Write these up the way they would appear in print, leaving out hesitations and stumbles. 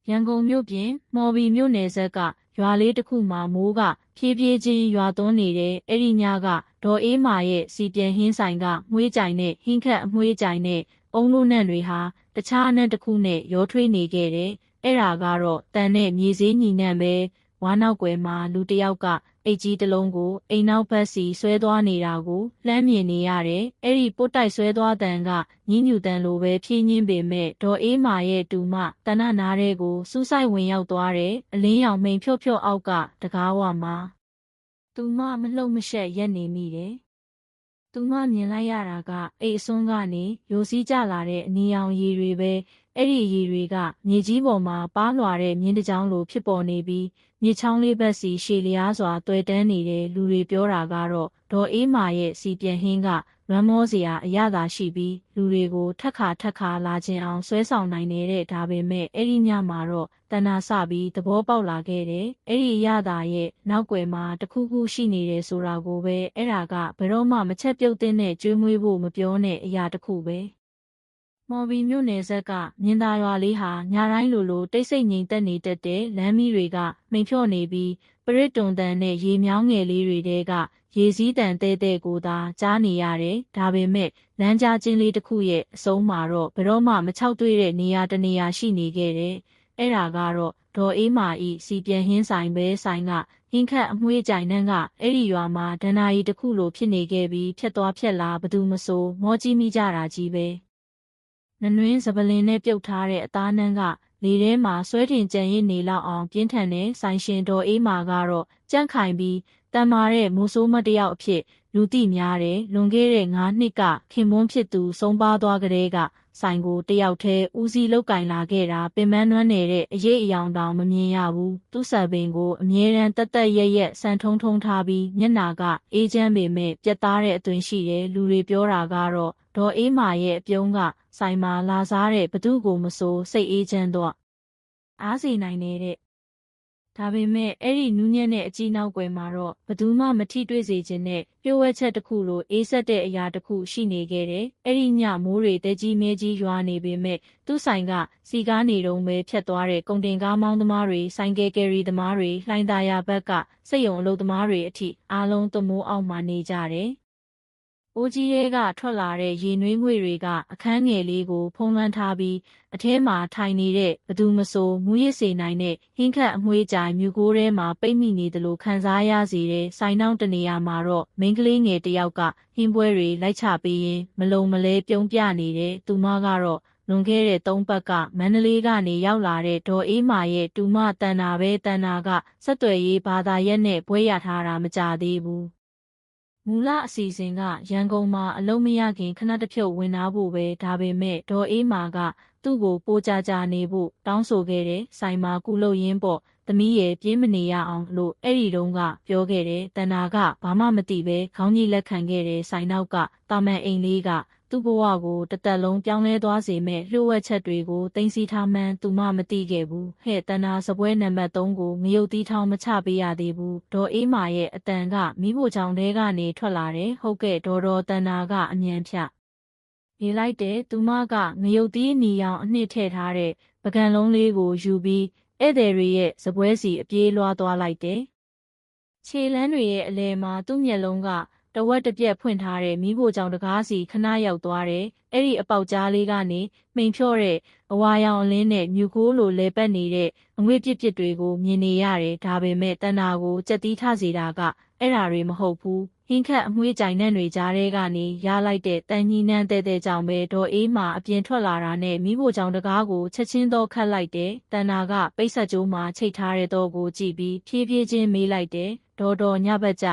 ရန်ကုန်မြို့ပြင်မော်ဘီမြို့နယ်ဆက်ကရွာလေးတစ်ခုမှာမိုးကဖြည်းဖြည်းချင်းရွာသွန်းနေတဲ့အဲ့ဒီညကဒေါ်အေးမာရဲ့စီပြန်ဟင်းဆိုင်ကမွှေးကြိုင်နဲ့ဟင်းခတ်အမွှေးကြိုင်နဲ့အုံလို့နံ့တွေဟာတခြားအနံ့တစ်ခုနဲ့ရောထွေးနေခဲ့တယ်။အဲ့ဒါကတော့တန်နဲ့မြေစည်းညီနံ့ပဲဝါနောက်ွယ်မှာလူတစ်ယောက်ကအိတ်ကြီးတစ်လုံးကိုအိမ်နောက်ဘက်စီဆွဲသွားနေတာကိုလှမ်းမြင်နေရတယ်။အဲ့ဒီပို့တိုက်ဆွဲသွားတန်ကညင်းညူတန်လိုပဲဖြင်းညင်းပေမဲ့ဒေါ်အေးမာရဲ့တူမတဏ္ဍနာတဲ့ကိုစူးစိုက်ဝင်ရောက်သွားတယ်။အလင်းရောင်မိန်ဖြော့ဖြော့အောက်ကတကားဝမှာတူမမလှုပ်မရှက်ရက်နေမိတယ်။သူမမြင်လိုက်ရတာကအိတ်အစွန်းကနေယိုစီးကျလာတဲ့အနီရောင်ရည်တွေပဲအဲ့ဒီရည်တွေကမြေကြီးပေါ်မှာပါလွှာတဲ့မြင်းတစ်ကြောင်းလိုဖြစ်ပေါ်နေပြီးမြေချောင်းလေးဘက်စီရှည်လျားစွာတွဲတန်းနေတဲ့လူတွေပြောတာကတော့ဒေါ်အေးမာရဲ့စီပြန်ဟင်းကလွမ်းမောစရာအရသာရှိပြီးလူတွေကိုထက်ခါလာခြင်းအောင်ဆွဲဆောင်နိုင်နေတဲ့ဒါပေမဲ့အဲ့ဒီညမှာတော့တဏှာစပြီးသဘောပေါက်လာခဲ့တယ်အဲ့ဒီအရသာရဲ့နောက်ွယ်မှာတခုခုရှိနေတယ်ဆိုတာကိုပဲအဲ့ဒါကဘယ်တော့မှမချက်ပြုတ်တဲ့ကျွေးမွေးဖို့မပြောနဲ့အရာတစ်ခုပဲမော်ဘီမြို့နယ်ဆက်ကမြင်းသားရွာလေးဟာညတိုင်းလိုတိတ်ဆိတ်ငြိမ်သက်နေတတ်တဲ့လမ်းမီးတွေကမိန်ဖြော့နေပြီးပရစ်တွန်တန်နဲ့ရေမြောင်းငယ်လေးတွေတဲကရေစည်းတန်တဲ့ကိုသာကြားနေရတယ်။ဒါပေမဲ့လမ်းကြားချင်းလေးတစ်ခုရဲ့အဆုံးမှာတော့ဘယ်တော့မှမချောက်တွေ့တဲ့နေရာတစ်နေရာရှိနေခဲ့တယ်။အဲ့ဒါကတော့ဒေါ်အေးမာဤစီပြန်ဟင်းဆိုင်ပဲဆိုင်ကဟင်းခတ်အမွှေးကြိုင်နှန်းကအဲ့ဒီရွာမှာဒဏ္ဍာရီတစ်ခုလိုဖြစ်နေခဲ့ပြီးဖြတ်သွားဖြတ်လာဘသူမဆိုမောကြီးမိကြတာကြီးပဲ။နနွင်းစပလင်နဲ့ပြုတ်ထားတဲ့အသားနှန်းကလေထဲမှာဆွဲတင်ကြံရစ်နေလောက်အောင်ပြင်းထန်တဲ့ဆိုင်ရှင်ဒေါ်အေးမာကတော့ကြန့်ခိုင်ပြီးတန်မာတဲ့မိုးဆိုးမတယောက်အဖြစ်လူသိများတယ်လွန်ခဲ့တဲ့9နှစ်ကခင်မွန်းဖြစ်သူဆုံးပါသွားကြတဲ့ကဆိုင်ကိုတယောက်တည်းဦးစီးလောက်ကင်လာခဲ့တာပင်မနွမ်းနေတဲ့အရေးအယောင်တောင်မမြင်ရဘူးသူ့ဆံပင်ကိုအမြဲတမ်းတက်ရက်ဆန်ထုံထားပြီးမျက်နာကအေးချမ်းပေမဲ့ပြတ်သားတဲ့အသွင်ရှိတယ်လူတွေပြောတာကတော့ဒေါ်အေးမာရဲ့အပြုံးကဆိုင်မှာလာစားတဲ့ဘသူကိုမဆိုစိတ်အေးချမ်းတော့အားစေနိုင်တဲ့ဒါပေမဲ့အဲ့ဒီနူးညံ့တဲ့အကြီးနောက်ွယ်မှာတော့ဘသူမှမထိတွေ့စေခြင်းနဲ့ပြိုးဝဲချက်တစ်ခုလိုအေးဆက်တဲ့အရာတစ်ခုရှိနေခဲ့တယ်။အဲ့ဒီညမိုးတွေတဲကြီးမဲကြီးရွာနေပေမဲ့သူ့ဆိုင်ကစီကားနေတုံးပဲဖြတ်သွားတဲ့ကုန်တင်ကားမောင်းသမားတွေဆိုင်ကယ်ကယ်ရီသမားတွေလှိုင်းသားရဘက်ကစက်ရုံအလုပ်သမားတွေအထိအားလုံးတမိုးအောက်မှာနေကြတယ်။အိုးကြီးရဲကထွက်လာတဲ့ရေနွေးငွေတွေကအခန်းငယ်လေးကိုဖုံးလွှမ်းထားပြီးအထဲမှာထိုင်နေတဲ့ဘသူမဆိုမူရစ်စေနိုင်တဲ့ဟင်းခတ်အမွှေးကြိုင်မြူကိုးထဲမှာပိတ်မိနေတယ်လို့ခံစားရစေတဲ့ဆိုင်နှောင်းတနေရာမှာတော့မိန်းကလေးငယ်တစ်ယောက်ကဟင်းပွဲတွေလိုက်ချပေးရင်မလုံမလဲပြုံးပြနေတဲ့သူမကတော့လွန်ခဲ့တဲ့3ပတ်ကမန္တလေးကနေရောက်လာတဲ့ဒေါ်အေးမာရဲ့တူမတန်နာပဲတန်နာကဆက်သွယ်ရေးဘာသာရက်နဲ့ဘွဲရထားတာမကြသေးဘူးမူလအစီအစဉ်ကရန်ကုန်မှာအလုံးမရခင်ခဏတစ်ဖြုတ်ဝင်လာဖို့ပဲဒါပေမဲ့ဒေါ်အေးမာကသူ့ကိုပိုကြနေဖို့တောင်းဆိုခဲ့တယ်ဆိုင်မှာကုလို့ရင်းပေါ့သမီးရဲ့ပြင်းမနေရအောင်လို့အဲ့ဒီတုန်းကပြောခဲ့တယ်တဏ္ဍာကဘာမှမသိပဲခေါင်းကြီးလက်ခံခဲ့တယ်ဆိုင်နောက်ကတာမန်အိမ်လေးကသူ့ဘဝကိုတသက်လုံးပြောင်းလဲသွားစေမဲ့လျှို့ဝှက်ချက်တွေကိုတင်စီထားမှန်းသူမှမသိခဲ့ဘူးဟဲ့တဏ္ဍာစပွဲနံပါတ်3ကိုငရုတ်တီးထောင်းမချပေးရသေးဘူးဒေါ်အေးမာရဲ့အတန်ကမိဖို့ချောင်းတဲကနေထွက်လာတယ်ဟုတ်ကဲ့ဒေါ်တဏ္ဍာကအမြန်ဖြတ်နေလိုက်တဲ့သူမကငရုတ်တီးနီရောင်အနှစ်ထည့်ထားတဲ့ပကံလုံးလေးကိုယူပြီးဧည့်သည်တွေရဲ့စပွဲစီအပြေးလွှားသွားလိုက်တယ်ခြေလန်းတွေရဲ့အလဲမှာသူ့မျက်လုံးကတဝက်တစ်ပြက်ဖွင့်ထားတဲ့မိဖို့ကြောင့်တကားစီခဏရောက်သွားတယ်။အဲ့ဒီအပေါက်ကြားလေးကနေမှိန်ဖြော့တဲ့အဝါရောင်အလင်းနဲ့မြူကိုးလိုလဲပတ်နေတဲ့အငွေ့ပြစ်တွေကိုမြင်နေရတယ်။ဒါပေမဲ့တဏ္ဍာကိုကြက်တီးထစေတာကအဲ့ဓာတွေမဟုတ်ဘူး။ဟင်းခတ်အမွှေးကြိုင်နှံ့တွေကြားထဲကနေရလိုက်တဲ့တန်ကြီးနှံတဲ့ကြောင့်ပဲဒေါ်အေးမာအပြင်ထွက်လာတာနဲ့မိဖို့ကြောင့်တကားကိုချက်ချင်းတော့ခတ်လိုက်တယ်။တဏ္ဍာကပိတ်ဆက်ကြိုးမှာချိတ်ထားတဲ့တော့ကိုကြည့်ပြီးဖြည်းဖြည်းချင်းမေးလိုက်တယ်။ဒေါ်ညဘက်ကြ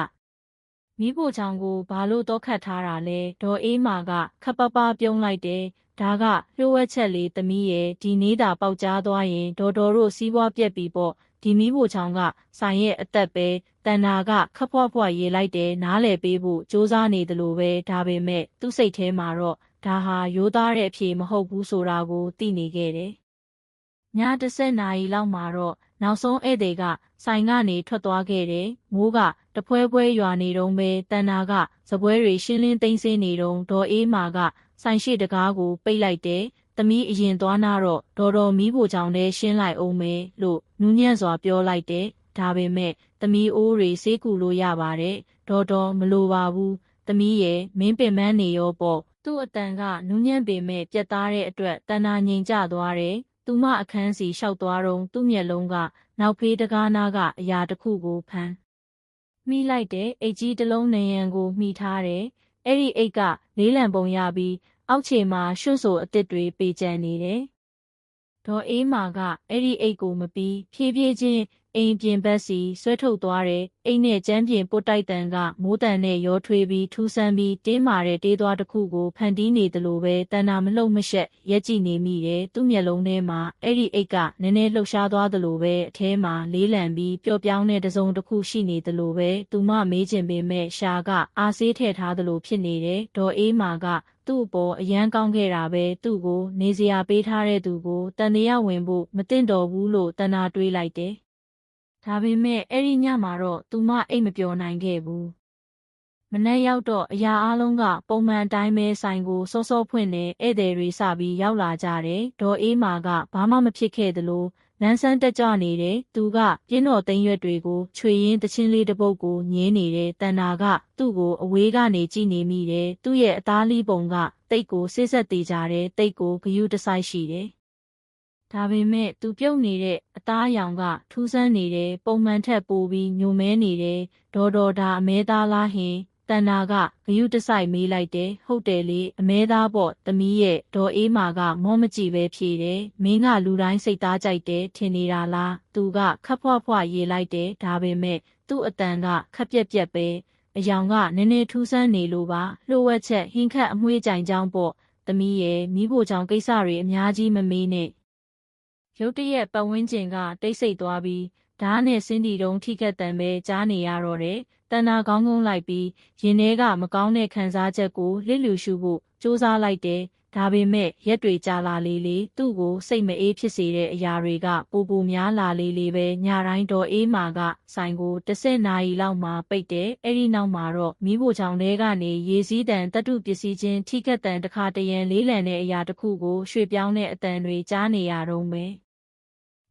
မိဖို့ချောင်းကိုဘာလို့တော့ခတ်ထားတာလဲဒေါ်အေးမာကခပ်ပပပြုံးလိုက်တယ်ဒါကလျှို့ဝှက်ချက်လေးသမီးရဲ့ဒီနေတာပေါက်ကြားသွားရင်ဒေါ်တို့စီးပွားပြက်ပြီပေါ့ဒီမိဖို့ချောင်းကဆိုင်ရဲ့အသက်ပဲတဏ္ဍာကခပ်ဖွားရေးလိုက်တယ်နားလည်ပေးဖို့စူးစမ်းနေတယ်လို့ပဲဒါပေမဲ့သူ့စိတ်ထဲမှာတော့ဒါဟာရိုးသားတဲ့အဖြေမဟုတ်ဘူးဆိုတာကိုသိနေခဲ့တယ်ည10နာရီလောက်မှာတော့နောက်ဆုံးဧည့်သည်ကဆိုင်ကနေထွက်သွားခဲ့တယ်။မိုးကတဖွဲရွာနေတုန်းပဲတဏ္ဍာကစပွဲတွေရှင်းလင်းသိမ်းဆည်းနေတုန်းဒေါ်အေးမာကဆိုင်ရှိတကားကိုပိတ်လိုက်တယ်။ သမီးအရင်သွားနာတော့တော်မီးဖိုချောင်ထဲရှင်းလိုက်အောင်မယ်လို့နူးညံ့စွာပြောလိုက်တယ်ဒါပေမဲ့သမီးအိုးတွေဆေးကူလို့ရပါတယ်တော်မလိုပါဘူးသမီးရဲ့မင်းပင်ပန်းနေရောပေါ့သူ့အတန်ကနူးညံ့ပေမဲ့ပြတ်သားတဲ့အတွက်တဏ္ဍာငြိမ်ကျသွားတယ်သူမအခန်းစီလျှောက်သွားတော့သူ့မျက်လုံးကနောက်ဖေးတကားနာကအရာတစ်ခုကိုဖမ်းမိလိုက်တဲ့အိတ်ကြီးတစ်လုံးနေရန်ကိုမိထားတယ်အဲ့ဒီအိတ်ကလေးလံပုံရပြီးအောက်ခြေမှာရွှွတ်ဆိုအစ်စ်တွေပေကျန်နေတယ်ဒေါ်အေးမာကအဲ့ဒီအိတ်ကိုမပြီးဖြည်းဖြည်းချင်းအိမ်ပြင်ဘက်စီဆွဲထုတ်သွားတယ်အိမ်နဲ့ကျမ်းပြင်ပုတ်တိုက်တန်ကမိုးတန်နဲ့ရောထွေးပြီးထူးဆန်းပြီးတင်းမာတဲ့တေးသွားတစ်ခုကိုဖန်တီးနေသလိုပဲတဏ္ဍာမလှုပ်မရှက်ရက်ကြည့်နေမိတယ်သူ့မျက်လုံးထဲမှာအဲ့ဒီအိတ်ကနည်းနည်းလှုပ်ရှားသွားသလိုပဲအထဲမှာလေးလံပြီးပျော့ပြောင်းတဲ့တစုံတစ်ခုရှိနေသလိုပဲသူမမေးချင်ပေမဲ့ရှာကအားဆေးထည့်ထားသလိုဖြစ်နေတယ်ဒေါ်အေးမာကသူ့အပေါ်အယမ်းကောင်းခဲ့တာပဲသူ့ကိုနေစရာပေးထားတဲ့သူကိုတန်တရားဝင်ဖို့မသင့်တော်ဘူးလို့တဏ္ဍာတွေးလိုက်တယ်ဒါပေမဲ့အဲ့ဒီညမှာတော့သူမအိတ်မပျော်နိုင်ခဲ့ဘူးမနက်ရောက်တော့အရာအလုံးကပုံမှန်အတိုင်းပဲဆိုင်ကိုစောစောဖွင့်နေဧည့်သည်တွေစပြီးရောက်လာကြတယ်ဒေါ်အေးမာကဘာမှမဖြစ်ခဲ့သလိုလန်းဆန်းတက်ကြနေတယ်သူကပြင်းတော်သိမ်းရွက်တွေကိုချွေရင်းတချင်းလေးတစ်ပုတ်ကိုညင်းနေတယ်တန်နာကသူ့ကိုအဝေးကနေကြည့်နေမိတယ်သူ့ရဲ့အသားလီးပုံကတိတ်ကိုစိတ်ဆက်သေးကြတယ်တိတ်ကိုဂယုတစိုက်ရှိတယ်ဒါပေမဲ့သူပြုတ်နေတဲ့အသားအရောင်ကထူးဆန်းနေတယ်ပုံမှန်ထက်ပိုပြီးညိုမဲနေတယ်ဒေါ်ဒါအမဲသားလားဟင်တန်နာကဂယုတစိုက်မေးလိုက်တယ်ဟုတ်တယ်လေအမဲသားပေါ့သမီးရဲ့ဒေါ်အေးမာကမောမကြည့်ပဲဖြေတယ်မင်းကလူတိုင်းစိတ်သားကြိုက်တယ်ထင်နေတာလားသူကခပ်ဖွားရေးလိုက်တယ်ဒါပေမဲ့သူ့အတန်ကခပ်ပြက်ပဲအယောင်ကနည်းနည်းထူးဆန်းနေလို့ပါလှုပ်ဝက်ချက်ဟင်းခတ်အမွှေးကြိုင်ကြောင်းပေါ့သမီးရဲ့မိဖို့ကြောင့်ကိစ္စတွေအများကြီးမမေးနဲ့ရုတ်တရက်ပတ်ဝန်းကျင်ကတိတ်ဆိတ်သွားပြီးဓာတ်နဲ့စင်းတီတုံးထိခတ်တံပဲကြားနေရတော့တယ်တဏ္ဍာကောင်းလိုက်ပြီးရင်ထဲကမကောင်းတဲ့ခံစားချက်ကိုလစ်လျူရှုဖို့စူးစမ်းလိုက်တယ်ဒါပေမဲ့ရက်တွေကြာလာလေသူ့ကိုစိတ်မအေးဖြစ်စေတဲ့အရာတွေကပိုများလာလေပဲညတိုင်းဒေါ်အေးမာကဆိုင်ကို10နာရီလောက်မှပိတ်တယ်အဲ့ဒီနောက်မှာတော့မီးဖိုချောင်ထဲကနေရေစည်းတန်တတုပစ္စည်းချင်းထိခတ်တန်တစ်ခါတရံလေးလံတဲ့အရာတစ်ခုကိုရွှေ့ပြောင်းတဲ့အတန်တွေကြားနေရတော့မယ်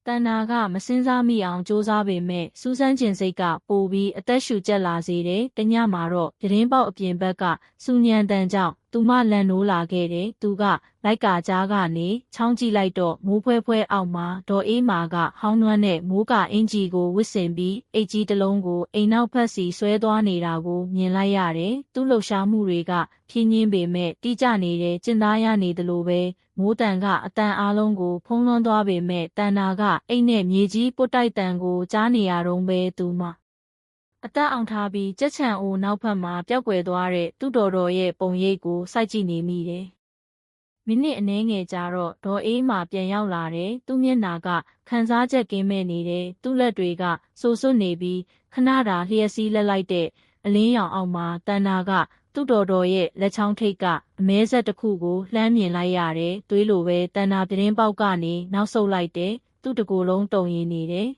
တန်နာကမစင်းစားမိအောင်စူးစမ်းပေမဲ့စူးစမ်းကျင်စိတ်ကပိုပြီးအသက်ရှူကျက်လာစေတယ်။တညမှာတော့ပြတင်းပေါက်အပြင်ဘက်ကစူညံတန်ကြောင့်သူမလန်နိုးလာခဲ့တယ်။သူကလိုက်ကာကြားကနေချောင်းကြည့်လိုက်တော့မိုးဖွဲအောက်မှာဒေါ်အေးမာကဟောင်းနွမ်းတဲ့မိုးကအင်ဂျီကိုဝစ်ဆင်ပြီးအိတ်ကြီးတစ်လုံးကိုအိမ်နောက်ဖက်စီဆွဲသွားနေတာကိုမြင်လိုက်ရတယ်။သူ့လှုပ်ရှားမှုတွေကဖြင်းညင်းပေမဲ့တိကျနေတဲ့ကျင်သားရနေသလိုပဲမိုးတန်ကအတန်အားလုံးကိုဖုံးလွှမ်းသွားပေမဲ့တန်နာကအိတ်နဲ့မြေကြီးပုတ်တိုက်တန်ကိုကြားနေရတော့ပဲသူမအသက်အောင်ထားပြီးကြက်ချံအိုနောက်ဖက်မှာပျောက်ကွယ်သွားတဲ့သူ့တော်ရဲ့ပုံရိပ်ကိုစိုက်ကြည့်နေမိတယ်။မိနစ်အနည်းငယ်ကြာတော့ဒေါ်အေးမာပြန်ရောက်လာတယ်။သူ့မျက်နှာကခံစားချက်ကင်းမဲ့နေတယ်။သူ့လက်တွေကစိုစွတ်နေပြီးခဏတာလျှက်စီးလက်လိုက်တဲ့အလင်းရောင်အောက်မှာတန်နာကသူ့တော်ရဲ့လက်ချောင်းထိပ်ကအမဲဆက်တစ်ခုကိုလှမ်းမြင်လိုက်ရတယ်။သွေးလိုပဲတန်နာပြတင်းပေါက်ကနေနောက်ဆုတ်လိုက်တယ်။သူ့တကူလုံးတုံရင်နေတယ်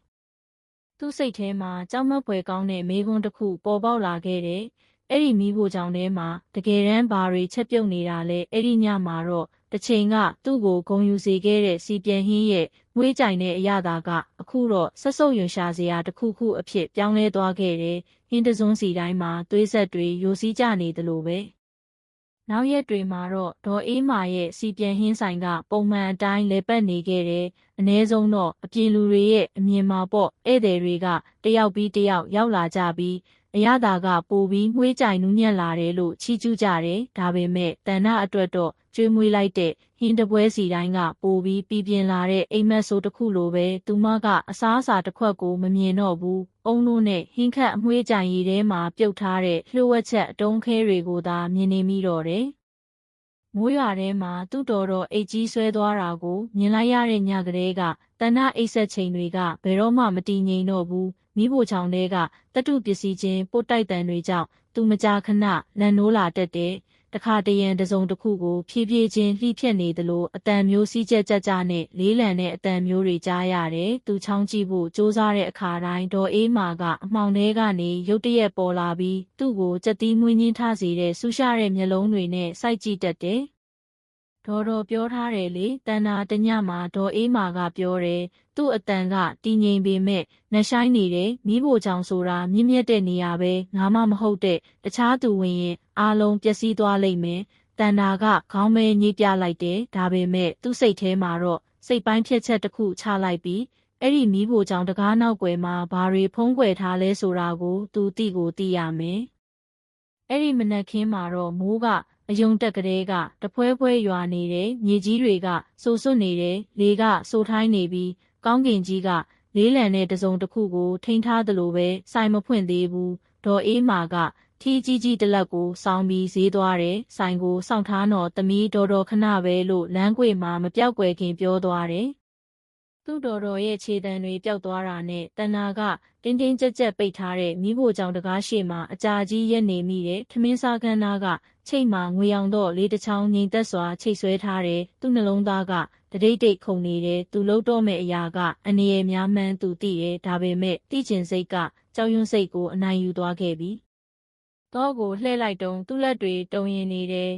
။သူ့စိတ်ထဲမှာကြောက်မက်ဖွယ်ကောင်းတဲ့မေးခွန်းတစ်ခုပေါ်ပေါက်လာခဲ့တယ်။အဲ့ဒီမီးဖိုချောင်ထဲမှာတကယ်တမ်းဘာတွေချက်ပြုတ်နေတာလဲအဲ့ဒီညမှာတော့တစ်ချိန်ကသူ့ကိုဂုံယူစေခဲ့တဲ့စီပြန်ဟင်းရဲ့ငွေးကြိုင်တဲ့အရာသာကအခုတော့ဆက်ဆုပ်ယွန်ရှာစရာတစ်ခုခုအဖြစ်ပြောင်းလဲသွားခဲ့တယ်။ဟင်းတစွန်းစီတိုင်းမှာသွေးဆက်တွေယိုစီးကျနေသလိုပဲ။နောက်ရက်တွေမှာတော့ဒေါ်အေးမာရဲ့စီပြန်ဟင်းဆိုင်ကပုံမှန်အတိုင်းလဲပတ်နေခဲ့တယ်။အ ਨੇ ဆုံးတော့အပြင်လူတွေရဲ့အမြင်မှာပေါ့ဧည့်သည်တွေကတယောက်ပြီးတယောက်ရောက်လာကြပြီးအရသာကပိုပြီးငွေးကြိုင်နူးညံ့လာတယ်လို့ချီးကျူးကြတယ်။ဒါပေမဲ့တဏ္ဍအတွက်တော့ကျွေးမွေးလိုက်တဲ့ဟင်းတပွဲစီတိုင်းကပိုပြီးပြပြင်းလာတဲ့အိမ်မက်ဆိုးတစ်ခုလိုပဲသူမကအစားအစာတစ်ခွက်ကိုမမြင်တော့ဘူး။အုံလို့နဲ့ဟင်းခတ်အမွှေးကြိုင်ရည်ထဲမှာပြုတ်ထားတဲ့လှုပ်ဝက်ချက်အတုံးခဲတွေကိုသာမြင်နေမိတော့တယ်။မိုးရွာထဲမှာသူ့တော်အိတ်ကြီးဆွဲသွားတာကိုမြင်လိုက်ရတဲ့ညကလေးကတဏ္ဍအိတ်ဆက်ချိန်တွေကဘယ်တော့မှမတည်ငြိမ်တော့ဘူး။မိဖို့ချောင်တဲကတတုပစ္စည်းချင်းပို့တိုက်တန်တွေကြောင့်သူမကြာခဏလန်နိုးလာတတ်တယ်။တခါတရံတစုံတစ်ခုကိုဖြည်းဖြည်းချင်းလှိဖြက်နေသလိုအတန်မျိုးစီးကြက်ကြနဲ့လေးလံတဲ့အတန်မျိုးတွေကြားရတယ်။သူချောင်းကြည့်ဖို့စူးစမ်းတဲ့အခါတိုင်းဒေါ်အေးမာကအမှောင်ထဲကနေရုတ်တရက်ပေါ်လာပြီးသူ့ကိုကြက်သီးမွေးညင်းထားစေတဲ့ဆူရှာတဲ့မျက်လုံးတွေနဲ့စိုက်ကြည့်တတ်တယ်။ ဒေါ်တော်ပြောထားတယ်လေတန်နာတညမှာဒေါ်အေးမာကပြောတယ်သူ့အတန်ကတည်ငြိမ်ပေမဲ့နှဆိုင်နေတယ်မိဖို့ကြောင့်ဆိုတာမြင့်မြတ်တဲ့နေရာပဲငါမှမဟုတ်တဲ့တခြားသူဝင်ရင်အားလုံးပျက်စီးသွားလိမ့်မယ်တန်နာကခေါင်းမဲညှိပြလိုက်တယ်ဒါပေမဲ့သူ့စိတ်ထဲမှာတော့စိတ်ပိုင်းဖြတ်ချက်တစ်ခုချလိုက်ပြီးအဲ့ဒီမိဖို့ကြောင့်တကားနောက်ွယ်မှာဘာတွေဖုံးကွယ်ထားလဲဆိုတာကိုသူသိရမယ်အဲ့ဒီမနက်ခင်းမှာတော့မိုးကအယုံတက်ကလေးကတဖွဲဖွဲရွာနေတယ်မြေကြီးတွေကစိုစွတ်နေတယ်လေကစိုထိုင်းနေပြီးကောင်းကင်ကြီးကလေးလံတဲ့တစုံတစ်ခုကိုထိန်းထားသလိုပဲဆိုင်မဖွင့်သေးဘူးဒေါ်အေးမာကထီးကြီးတလက်ကိုစောင်းပြီးဈေးသွားတယ်ဆိုင်ကိုစောင့်ထားတော့သမီးတော်ခဏပဲလို့လမ်းကွေမှာမပြောက်ကွယ်ခင်ပြောသွားတယ်သူ့တော်ရဲ့ခြေတံတွေပျောက်သွားတာနဲ့တဏ္ဍာကတင်းတင်းကြပ်ကြပ်ပိတ်ထားတဲ့မိဖို့ကြောင့်တကားရှိမှအကြာကြီးရက်နေမိတဲ့ထမင်းစားခန်းသားကချိတ်မှငွေအောင်တော့လေးတစ်ချောင်းငိမ်သက်စွာချိတ်ဆွဲထားတယ်သူ့နှလုံးသားကတတိတ်တိတ်ခုန်နေတယ်သူလှုပ်တော့မဲ့အရာကအနေရများမှန်းသူသိတယ်ဒါပေမဲ့တိကျင်စိတ်ကကြောက်ရွံ့စိတ်ကိုအနိုင်ယူသွားခဲ့ပြီတော့ကိုလှဲ့လိုက်တုံသူ့လက်တွေတုံရင်နေတယ်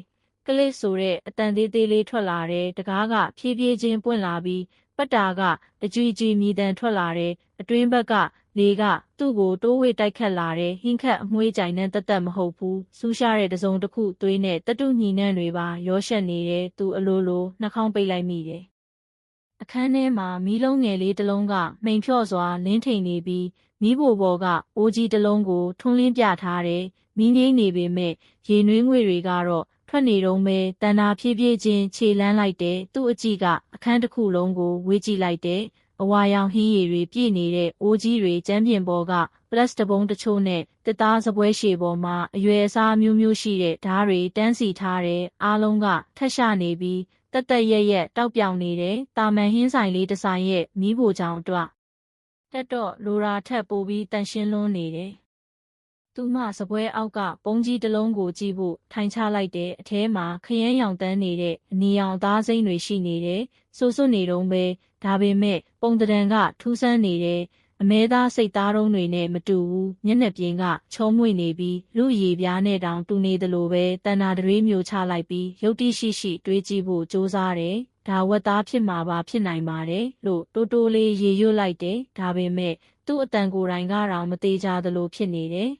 ကလစ်ဆိုတဲ့အတန်သေးသေးလေးထွက်လာတယ်တကားကဖြည်းဖြည်းချင်းပွင့်လာပြီးပတ်တာကတကြွကြွမြည်တမ်းထွက်လာတယ်အတွင်းဘက်ကလေကသူ့ကိုတိုးဝှေ့တိုက်ခတ်လာတယ်ဟင်းခတ်အမွှေးကြိုင်နဲ့တက်မဟုတ်ဘူးစူးရှားတဲ့တစုံတစ်ခုသွေးနဲ့တတုညီနှံ့တွေပါရောရှက်နေတယ်သူအလိုလိုနှာခေါင်းပိတ်လိုက်မိတယ်အခန်းထဲမှာမီးလုံးငယ်လေးတစ်လုံးကမှိန်ဖြော့စွာလင်းထိန်နေပြီးမီးဖိုပေါ်ကအိုးကြီးတစ်လုံးကိုထွန်းလင်းပြထားတယ်မီးငိမ့်နေပေမဲ့ရေနွေးငွေတွေကတော့ထွက်နေတော့မဲတန်တာဖြည်းဖြည်းချင်းခြေလန်းလိုက်တယ်သူ့အကြည့်ကအခန်းတစ်ခုလုံးကိုဝေးကြည့်လိုက်တယ်အဝါရောင်ဟင်းရည်တွေပြည့်နေတဲ့အိုးကြီးတွေကျန်းပြင်ပေါ်ကပလတ်စတစ်ပုံးတချို့နဲ့တစ်သားစပွဲရှည်ပေါ်မှာအရွယ်အစားမျိုးမျိုးရှိတဲ့ဓားတွေတန်းစီထားတယ်အားလုံးကထက်ရှနေပြီးတက်ရက်တောက်ပြောင်နေတယ်တာမန်ဟင်းဆိုင်လေးတစ်ဆိုင်ရဲ့မီးဖိုချောင်အတွက်တက်တော့လိုရာထက်ပိုပြီးတန်ရှင်းလွန်းနေတယ်သူမစပွဲအောက်ကပုံးကြီးတစ်လုံးကိုကြည့်ဖို့ထိုင်ချလိုက်တဲ့အထဲမှာခရမ်းရောင်တန်းနေတဲ့အနီရောင်သားစိမ့်တွေရှိနေတယ်ဆိုစွနေတုံးပဲဒါပေမဲ့ပုံတံကထူးဆန်းနေတယ်အမဲသားစိတ်သားတုံးတွေနဲ့မတူဘူးမျက်နှာပြင်ကချောမွေ့နေပြီးလူရည်ပြားနဲ့တောင်တူနေသလိုပဲတဏ္ဍာတွေးမျိုးချလိုက်ပြီးရုပ်တိရှိတွေးကြည့်ဖို့ကြိုးစားတယ်ဒါဝက်သားဖြစ်မှာပါဖြစ်နိုင်ပါတယ်လို့တိုးလေးရေရွတ်လိုက်တယ်ဒါပေမဲ့သူ့အတန်ကိုယ်တိုင်ကတော့မသေးကြသလိုဖြစ်နေတယ်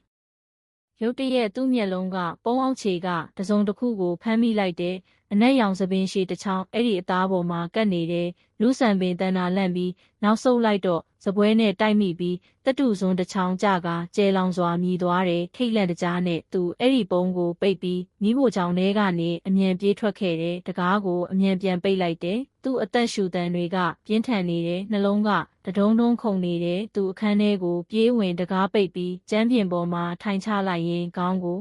ရုတ်တရက်သူ့မျက်လုံးကပုံးအောင်ချေကတစုံတစ်ခုကိုဖမ်းမိလိုက်တယ်အနက်ရောင်သပင်ရှည်တစ်ချောင်းအဲ့ဒီအသားပေါ်မှာကပ်နေတယ်လူဆန်ပင်တန်တာလန့်ပြီးနောက်ဆုတ်လိုက်တော့စပွဲနဲ့တိုက်မိပြီးတတုစွန်းတစ်ချောင်းကြကကျဲလောင်စွာမြည်သွားတယ်ထိတ်လန့်တကြားနဲ့သူအဲ့ဒီပုံးကိုပိတ်ပြီးမိဖို့ချောင်းထဲကနေအမြန်ပြေးထွက်ခဲ့တယ်တကားကိုအမြန်ပြန်ပိတ်လိုက်တယ်သူ့အသက်ရှူတန်တွေကပြင်းထန်နေတယ်နှလုံးကတဒုံဒုံခုန်နေတယ်သူအခန်းထဲကိုပြေးဝင်တကားပိတ်ပြီးကျမ်းပြင်ပေါ်မှာထိုင်ချလိုက်ရင်ခေါင်းကို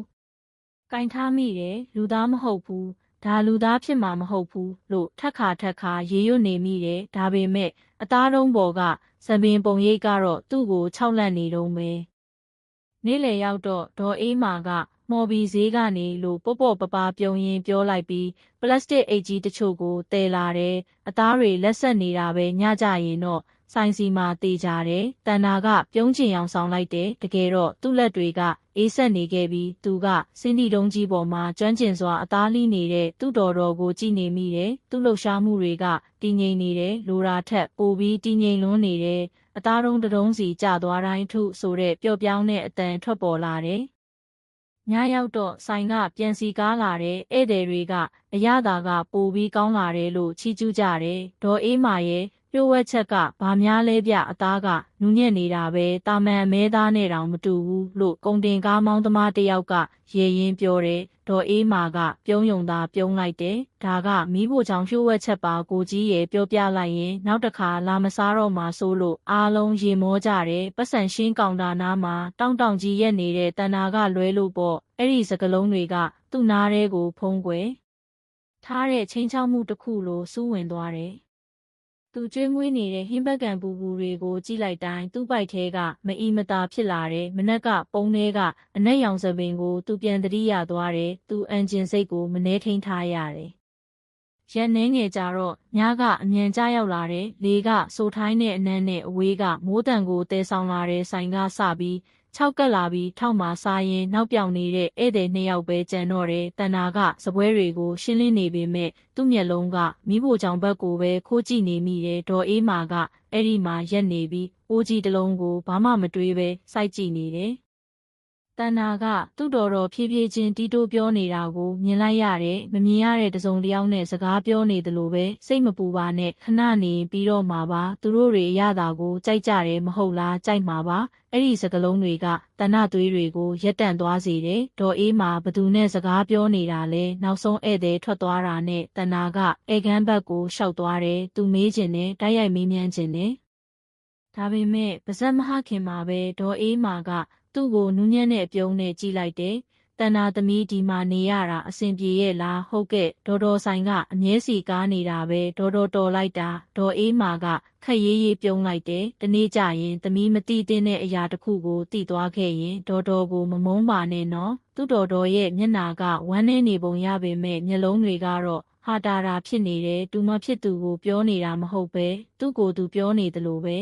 ကင်ထားမိတယ်လူသားမဟုတ်ဘူးဒါလူသားဖြစ်မှာမဟုတ်ဘူးလို့ထက်ခါရေရွတ်နေမိတယ်ဒါပေမဲ့အသားတုံးပေါ်ကစပင်ပုံရိပ်ကတော့သူ့ကိုခြောက်လန့်နေတုံးပဲနေ့လယ်ရောက်တော့ဒေါ်အေးမာကမော်ဘီဈေးကနေလို့ပေါ့ပပပြုံရင်ပြောလိုက်ပြီးပလတ်စတစ်အိတ်ကြီးတချို့ကိုတည်လာတယ်အသားတွေလက်ဆက်နေတာပဲညကြရင်တော့ဆိုင်စီမှာတေးကြတယ်တန်နာကပြုံးချင်အောင်ဆောင်လိုက်တယ်တကယ်တော့သူ့လက်တွေကအေးဆက်နေခဲ့ပြီးသူကစင်းဒီတုံးကြီးပေါ်မှာကျွမ်းကျင်စွာအသားလိနေတဲ့သူ့တော်ကိုကြည့်နေမိတယ်သူ့လှုပ်ရှားမှုတွေကတည်ငြိမ်နေတယ်လိုရာထက်ပိုပြီးတည်ငြိမ်လွန်းနေတယ်အသားတုံးတုံးစီကျသွားတိုင်းထုဆိုတဲ့ပျော့ပြောင်းတဲ့အတန်ထွက်ပေါ်လာတယ်ညရောက်တော့ဆိုင်ကပြန်စီကားလာတဲ့ဧည့်သည်တွေကအရသာကပိုပြီးကောင်းလာတယ်လို့ချီးကျူးကြတယ်ဒေါ်အေးမာရဲ့ပြို့ဝှက်ချက်ကဘာများလဲဗျအသားကနူးညံ့နေတာပဲတာမန်မဲသားနဲ့တောင်မတူဘူးလို့ကုန်တင်ကားမောင်းသမားတယောက်ကရေရင်ပြောတယ်ဒေါ်အေးမာကပြုံးယုံသာပြုံးလိုက်တယ်ဒါကမီးဖို့ချောင်ပြို့ဝှက်ချက်ပါကိုကြီးရဲ့ပြောပြလိုက်ရင်နောက်တစ်ခါလာမစားတော့မှဆိုလို့အားလုံးရေမောကြတယ်ပတ်စံရှင်းကောင်တာနားမှာတောင့်ကြီးရက်နေတဲ့တဏ္ဍာကလွဲလို့ပေါ့အဲ့ဒီစကလုံးတွေကသူ့နားထဲကိုဖုံးကွယ်ထားတဲ့ချင်းချောက်မှုတစ်ခုလိုစူးဝင်သွားတယ်သူကျွေးမွေးနေတဲ့ဟင်းဘက်ကန်ပူတွေကိုကြည့်လိုက်တိုင်းသူ့ပိုက်ထဲကမအီမတာဖြစ်လာတယ်မနက်ကပုံးထဲကအနက်ရောင်စပင်ကိုသူပြန်သတိရသွားတယ်သူအန်ဂျင်စိတ်ကိုမနှဲထိန်ထားရတယ်ရက်နှင်းငယ်ကြတော့ညကအမြန်ကြရောက်လာတယ်လေကစိုးထိုင်းတဲ့အနမ်းနဲ့အဝေးကမိုးတံကိုတဲဆောင်လာတဲ့ဆိုင်ကစပြီး 6 ကပ်လာပြီးထောက်မှာစားရင်နောက်ပြောင်နေတဲ့ဧည့်သည်2 ယောက်ပဲကြံတော့တယ်တန်နာကစပွဲတွေကိုရှင်းလင်းနေပေမဲ့သူ့မျက်လုံးကမိဖို့ကြောင့်ဘက်ကိုပဲခိုးကြည့်နေမိတယ်ဒေါ်အေးမာကအဲ့ဒီမှာရက်နေပြီးအိုးကြီးတစ်လုံးကိုဘာမှမတွေးပဲစိုက်ကြည့်နေတယ်တန်နာကသူ့တော်ဖြည်းဖြည်းချင်းတီးတိုးပြောနေတာကိုမြင်လိုက်ရတယ်မမြင်ရတဲ့တစုံတစ်ယောက်နဲ့စကားပြောနေသလိုပဲစိတ်မပူပါနဲ့ခဏနေပြီးတော့မှာပါသူတို့တွေရတာကိုကြိုက်ကြတယ်မဟုတ်လားကြိုက်မှာပါအဲ့ဒီစကားလုံးတွေကတဏ္ဍသွေးတွေကိုရက်တန့်သွားစေတယ်ဒေါ်အေးမှာဘသူနဲ့စကားပြောနေတာလဲနောက်ဆုံးဧည့်သည်ထွက်သွားတာနဲ့တဏ္ဍကဧကန်းဘက်ကိုရှောက်သွားတယ်သူမေးချင်တယ်တိုက်ရိုက်မေးမြန်းချင်တယ်ဒါပေမဲ့ပါဇက်မဟခင်မှာပဲဒေါ်အေးမာကသူ့ကိုနူးညံ့တဲ့အပြုံးနဲ့ကြည့်လိုက်တယ်။တဏ္ဍသမီးဒီမှာနေရတာအဆင်ပြေရဲ့လားဟုတ်ကဲ့ဒေါ်တော်ဆိုင်ကအမြဲစီကားနေတာပဲဒေါ်တော်လိုက်တာဒေါ်အေးမာကခက်ရေးရေးပြုံးလိုက်တယ်။တနေ့ကျရင်သမီးမတိသင့်တဲ့အရာတစ်ခုကိုသိသွားခဲ့ရင်ဒေါ်တော်ကိုမမုန်းပါနဲ့နော်။သူ့တော်ရဲ့မျက်နာကဝမ်းနေနေပုံရပေမဲ့မျက်လုံးတွေကတော့ဟာတာဖြစ်နေတယ်သူမဖြစ်သူကိုပြောနေတာမဟုတ်ပဲသူ့ကိုယ်သူပြောနေသလိုပဲ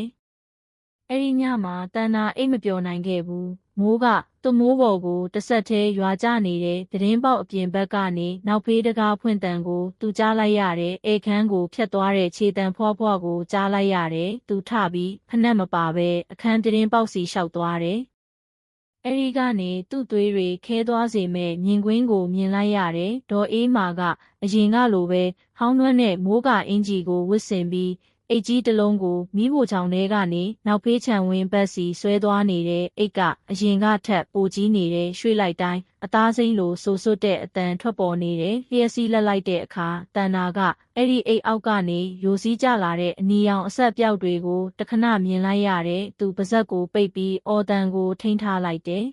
အဲ့ဒီညမှာတန်နာအိတ်မပျော်နိုင်ခဲ့ဘူးမိုးကသူ့မိုးပေါ်ကိုတဆက်သေးရွာကျနေတဲ့သတင်းပေါက်အပြင်ဘက်ကနေနောက်ဖေးတကားဖွင့်တန်ကိုသူကြားလိုက်ရတယ်ဧခန်းကိုဖျက်သွားတဲ့ခြေတံဖွားကိုကြားလိုက်ရတယ်သူထပြီးဖနက်မပါပဲအခန်းသတင်းပေါက်စီလျှောက်သွားတယ်အဲ့ဒီကနေသူ့သွေးတွေခဲသွားစေမဲ့မြင်ကွင်းကိုမြင်လိုက်ရတယ်ဒေါ်အေးမာကအရင်ကလိုပဲဟောင်းနှွမ်းတဲ့မိုးကအင်ဂျီကိုဝတ်ဆင်ပြီးအိတ်ကြီးတစ်လုံးကိုမိဖို့ချောင်ထဲကနေနောက်ဖေးချံဝင်းဘက်စီဆွဲသွားနေတဲ့အိတ်ကအရင်ကထက်ပိုကြီးနေတဲ့ရွှေ့လိုက်တိုင်းအသားစိမ်းလိုဆူဆွတ်တဲ့အတန်ထွက်ပေါ်နေတယ်လျှက်စီးလက်လိုက်တဲ့အခါတန်နာကအဲ့ဒီအိတ်အောက်ကနေယိုစီးကျလာတဲ့အနီရောင်အဆက်ပြောက်တွေကိုတခဏမြင်လိုက်ရတယ်သူပါဇက်ကိုပိတ်ပြီးအော်တန်ကိုထိန်းထားလိုက်တယ်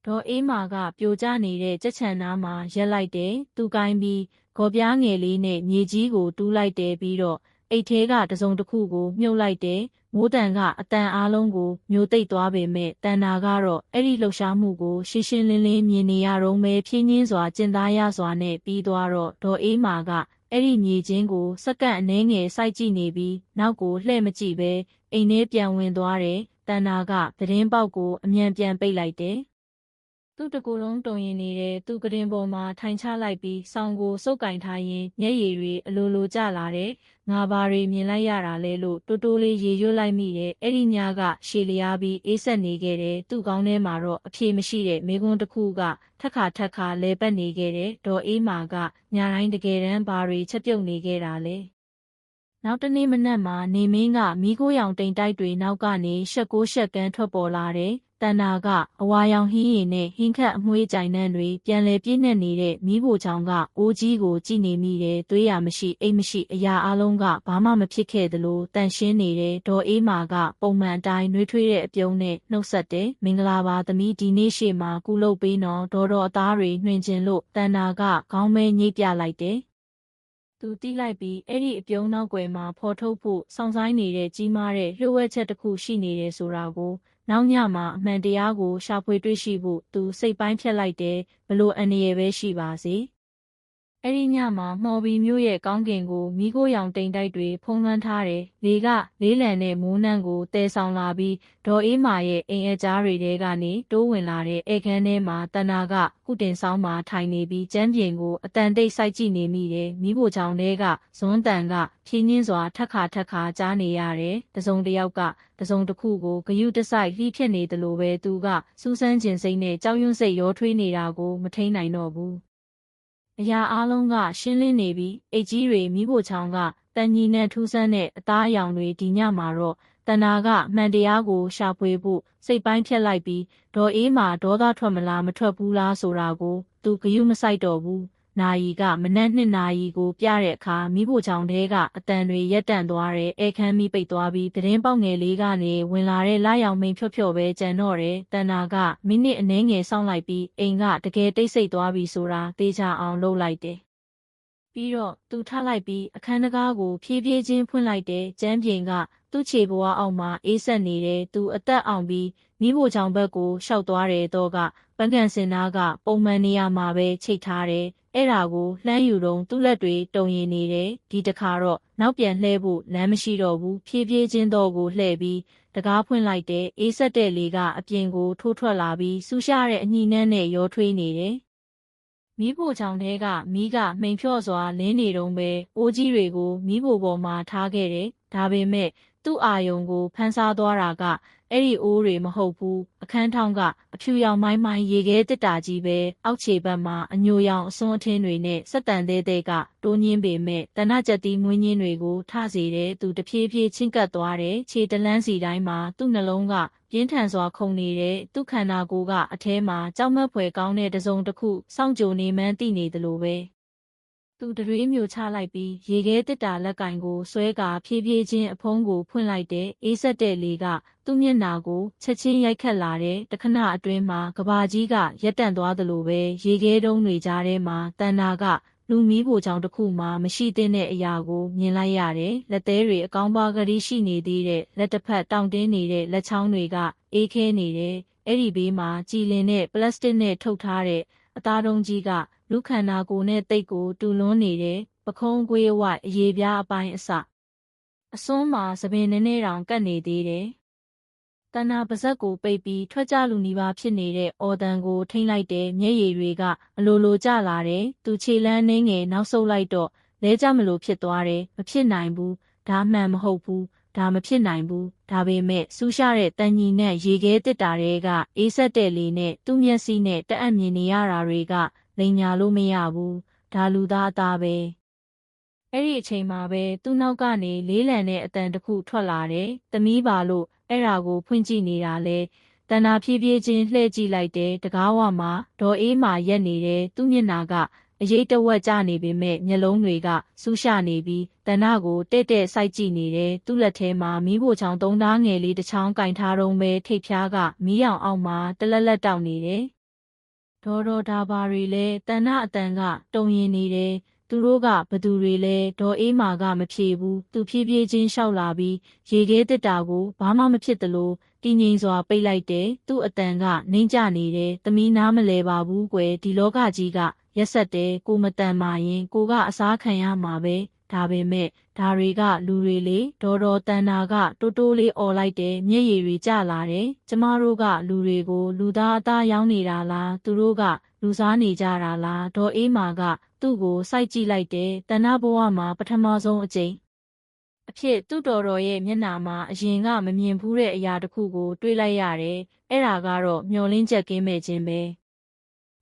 ဒေါ်အေးမာကပြိုကျနေတဲ့ကြက်ချံနားမှာရက်လိုက်တယ်သူကိုင်းပြီးဂေါ်ပြားငယ်လေးနဲ့မြေကြီးကိုတူးလိုက်တယ်ပြီးတော့အိတ်ထဲကတစုံတစ်ခုကိုမြုပ်လိုက်တယ်မိုးတန်ကအတန်အားလုံးကိုမျိုးသိပ်သွားပေမဲ့တန်နာကတော့အဲ့ဒီလှုပ်ရှားမှုကိုရှင်းရှင်းလင်းလင်းမြင်နေရတော့မဲဖြင်းညင်းစွာကျင်သားရစွာနဲ့ပြီးသွားတော့ဒေါ်အေးမာကအဲ့ဒီမြေချင်းကိုစက္ကန့်အနည်းငယ်စိုက်ကြည့်နေပြီးနောက်ကိုလှည့်မကြည့်ပဲအိမ်ထဲပြန်ဝင်သွားတယ်တန်နာကသတင်းပေါက်ကိုအမြန်ပြန်ပိတ်လိုက်တယ်သူ့တကူလုံးတုံရင်နေတဲ့သူ့ကရင်ပေါ်မှာထိုင်ချလိုက်ပြီးဆောင်းကိုစုပ်ကင်ထားရင်မျက်ရည်တွေအလိုလိုကျလာတဲ့ငါဘာတွေမြင်လိုက်ရတာလဲလို့တိုးတိုးလေးရေရွတ်လိုက်မိတယ်အဲ့ဒီညကရှည်လျားပြီးအေးဆက်နေခဲ့တယ်သူ့ကောင်းထဲမှာတော့အဖြေမရှိတဲ့မိကွန်းတစ်ခုကထက်ခါလဲပတ်နေခဲ့တယ်ဒေါ်အေးမာကညာတိုင်းတကယ်တမ်းဘာတွေချက်ပြုတ်နေခဲ့တာလဲနောက်တနေ့မနက်မှာနေမင်းကမီးခိုးရောင်တိမ်တိုက်တွေနောက်ကနေရှက်ကန်းထွက်ပေါ်လာတယ်တန်နာကအဝါရောင်ဟင်းရည်နဲ့ဟင်းခတ်အမွှေးကြိုင်နှံတွေပြန်လဲပြည့်နှက်နေတဲ့မီးဖိုချောင်ကအိုးကြီးကိုကြည့်နေမိတယ်သွေးရမရှိအိတ်မရှိအရာအလုံးကဘာမှမဖြစ်ခဲ့သလိုတန်ရှင်းနေတဲ့ဒေါ်အေးမာကပုံမှန်အတိုင်းနှွေးထွေးတဲ့အပြုံးနဲ့နှုတ်ဆက်တယ်မင်္ဂလာပါသမီးဒီနေ့ရှေ့မှာကုလုပ်ပေးနော်ဒေါ်အသားတွေနှွင်ကျင်လို့တန်နာကခေါင်းမဲညှိပြလိုက်တယ်သူတီးလိုက်ပြီးအဲ့ဒီအပြုံးနောက်ွယ်မှာဖော်ထုတ်ဖို့စောင့်ဆိုင်နေတဲ့ကြီးမားတဲ့လျှို့ဝှက်ချက်တစ်ခုရှိနေတယ်ဆိုတာကိုနောက်ညမှာအမှန်တရားကိုရှာဖွေတွေ့ရှိဖို့သူစိတ်ပိုင်းဖြတ်လိုက်တယ်ဘလို့အန္တရာယ်ပဲရှိပါစေအဲ့ဒီညမှာမှော်ဘီမျိုးရဲ့ကောင်းကင်ကိုမီးခိုးရောင်တိမ်တိုက်တွေဖုံးလွှမ်းထားတယ်လေကလေးလံတဲ့မိုးနှံကိုတဲဆောင်လာပြီးဒေါ်အေးမာရဲ့အိမ်အကြားတွေထဲကနေတိုးဝင်လာတဲ့ဧကန်းထဲမှာတနာကကုတင်ဆောင်မှာထိုင်နေပြီးကျမ်းပြင်ကိုအတန်တိတ်စိုက်ကြည့်နေမိတယ်မီးဖိုချောင်ထဲကဇွန်းတန်ကဖြင်းညင်းစွာထက်ခါကြားနေရတယ်တစုံတစ်ယောက်ကတစုံတစ်ခုကိုဂယုတစိုက်လှိဖြစ်နေတယ်လို့ပဲသူကစူးစမ်းကျင်စိမ့်နဲ့ကြောက်ရွံ့စိတ်ရောထွေးနေတာကိုမထိန်နိုင်တော့ဘူးအရာအလုံးကရှင်းလင်းနေပြီးအိတ်ကြီးတွေမိဖို့ချောင်းကတန်ကြီးနဲ့ထူးဆန်းတဲ့အသားအရောင်တွေဒီညမှာတော့တနာကမှန်တရားကိုရှာဖွေဖို့စိတ်ပိုင်းဖြတ်လိုက်ပြီးဒေါ်အေးမှာဒေါသထွက်မလားမထွက်ဘူးလားဆိုတာကိုသူဂယုမစိုက်တော့ဘူးနာယီကမနက်2 နာရီကိုပြတဲ့အခါမိဖို့ချောင်းတဲကအတန်တွေရက်တန့်သွားတယ်အဲခန်းမိပိတ်သွားပြီးသတင်းပေါက်ငယ်လေးကနေဝင်လာတဲ့လာရောင်မိန်ဖြော့ပဲကြံတော့တယ်တန်နာကမိနစ်အနည်းငယ်စောင့်လိုက်ပြီးအိမ်ကတကယ်တိတ်ဆိတ်သွားပြီဆိုတာသေချာအောင်လုပ်လိုက်တယ်ပြီးတော့သူထလိုက်ပြီးအခန်းတကားကိုဖြည်းဖြည်းချင်းဖွင့်လိုက်တယ်ကျမ်းပြင်က သူ့ခြေဘဝအောက်မှာအေးဆက်နေတဲ့သူအသက်အောင်ပြီးမိဖို့ချောင်ဘက်ကိုရှောက်သွားတယ်တော့ကပန်းကန်စင်နာကပုံမှန်နေရာမှာပဲချိတ်ထားတယ်အဲ့ဒါကိုလှမ်းယူတော့သူ့လက်တွေတုံရင်နေတယ်ဒီတခါတော့နောက်ပြန်လှည့်ဖို့လမ်းမရှိတော့ဘူးဖြည်းဖြည်းချင်းတော့ကိုလှည့်ပြီးတကားဖွင့်လိုက်တဲ့အေးဆက်တဲ့လေကအပြင်ကိုထိုးထွက်လာပြီးဆူရှားတဲ့အညှိနှမ်းနဲ့ရောထွေးနေတယ်မီးဖိုချောင်ထဲကမီးကမှိန်ဖြော့စွာလင်းနေတုံးပဲအိုးကြီးတွေကိုမီးဖိုပေါ်မှာထားခဲ့တယ်ဒါပေမဲ့သူ့အာယုံကိုဖန်ဆားသွားတာကအဲ့ဒီအိုးတွေမဟုတ်ဘူးအခန်းထောင်းကအဖြူရောင်မိုင်းမိုင်းရေခဲတစ်တာကြီးပဲအောက်ခြေဘက်မှာအညိုရောင်အစွန်းအထင်းတွေနဲ့စက်တန်သေးသေးကတိုးညင်းပေမဲ့တနကြက်တီးမွေးညင်းတွေကိုထစေတဲ့သူတဖြည်းဖြည်းချင်းကပ်သွားတယ်ခြေတလန်းစီတိုင်းမှာသူ့နှလုံးကပြင်းထန်စွာခုန်နေတဲ့သူ့ခန္ဓာကိုယ်ကအထဲမှာကြောက်မက်ဖွယ်ကောင်းတဲ့တစုံတစ်ခုစောင့်ကြိုနေမှန်းသိနေသလိုပဲသူတရွေးမျိုးချလိုက်ပြီးရေခဲတစ်တာလက်ကင်ကိုဆွဲကာဖြည်းဖြည်းချင်းအဖုံးကိုဖွင့်လိုက်တဲ့အေးဆက်တဲ့လေကသူ့မျက်နှာကိုချက်ချင်းရိုက်ခတ်လာတဲ့တခဏအတွင်းမှာကဘာကြီးကရက်တန့်သွားသလိုပဲရေခဲတုံးတွေကြားထဲမှာတန်နာကလူမီးဖိုချောင်တစ်ခုမှမရှိတဲ့အရာကိုမြင်လိုက်ရတယ်လက်သေးတွေအကောင်းပါးကလေးရှိနေသေးတဲ့လက်တစ်ဖက်တောင့်တင်းနေတဲ့လက်ချောင်းတွေကအေးခဲနေတယ်အဲ့ဒီဘေးမှာကြည်လင်တဲ့ပလတ်စတစ်နဲ့ထုတ်ထားတဲ့အသားတုံးကြီးကလူခန္ဓာကိုယ်နဲ့တိတ်ကိုတူလွန်းနေတဲ့ပခုံးကွေးဝိုက်အရေပြားအပိုင်းအစအစွန်းမှာသပင်နည်းနည်းတောင်ကတ်နေသေးတယ်တဏ္ဍာပါဇက်ကိုပိတ်ပြီးထွက်ကြလူနီးပါးဖြစ်နေတဲ့အော်တန်ကိုထိမ့်လိုက်တဲ့မျက်ရည်တွေကအလိုလိုကျလာတယ်သူခြေလန်းနှင်းငယ်နောက်ဆုတ်လိုက်တော့လဲကြမလို့ဖြစ်သွားတယ်မဖြစ်နိုင်ဘူးဒါမှန်မဟုတ်ဘူးဒါမဖြစ်နိုင်ဘူးဒါပေမဲ့ဆူးရှားတဲ့တန်ညီနဲ့ရေခဲတစ်တာတွေကအေးဆက်တဲ့လေနဲ့သူ့မျက်စိနဲ့တအံ့မြင်နေရတာတွေကလိန်ညာလို့မရဘူးဒါလူသားအသားပဲအဲ့ဒီအချိန်မှာပဲသူ့နောက်ကနေလေးလံတဲ့အတန်တစ်ခုထွက်လာတယ်သမီးပါလို့အဲ့ဒါကိုဖွင့်ကြည့်နေတာလေတဏ္ဍာဖြည်းဖြည်းချင်းလှည့်ကြည့်လိုက်တဲ့တကားဝမှာဒေါ်အေးမာရက်နေတဲ့သူ့မျက်နှာကအရေးတဝက်ကျနေပေမဲ့မျက်လုံးတွေကဆူးရှနေပြီးတဏ္ဍာကိုတဲ့တဲ့စိုက်ကြည့်နေတယ်သူ့လက်ထဲမှာမီးဖိုချောင်သုံးသားငယ်လေးတစ်ချောင်းကင်ထားတုံးပဲထိပ်ဖျားကမီးရောင်အောက်မှာတလက်လက်တောက်နေတယ်ဒေါ်ဒါဘာတွေလဲတဏ္ဍအတန်ကတုံရင်နေတယ်သူတို့ကဘသူတွေလဲဒေါ်အေးမာကမဖြေဘူးသူဖြည်းဖြည်းချင်းလျှောက်လာပြီးရေခဲတစ်တာကိုဘာမှမဖြစ်သလိုတည်ငြိမ်စွာပိတ်လိုက်တယ်သူ့အတန်ကနှိမ့်ကျနေတယ်သမီးနားမလဲပါဘူးကွယ်ဒီလောကကြီးကရက်ဆက်တယ်ကိုမတန်မာရင်ကိုကအစားခံရမှာပဲဒါပေမဲ့ဒါတွေကလူတွေလေဒေါ်တန်နာကတိုးတိုးလေးអော်လိုက်တယ်မျက်ရည်တွေကျလာတယ်ကျမတို့ကလူတွေကိုလူသားအသားရောင်းနေတာလားသူတို့ကလူစားနေကြတာလားဒေါ်အေးမာကသူ့ကိုစိုက်ကြည့်လိုက်တယ်တဏ္ဍဘဝမှာပထမဆုံးအကြိမ်အဖြစ်သူ့တော်ရဲ့မျက်နှာမှာအရင်ကမမြင်ဘူးတဲ့အရာတစ်ခုကိုတွေးလိုက်ရတယ်အဲ့ဒါကတော့မျောလင်းချက်ကင်းမဲ့ခြင်းပဲ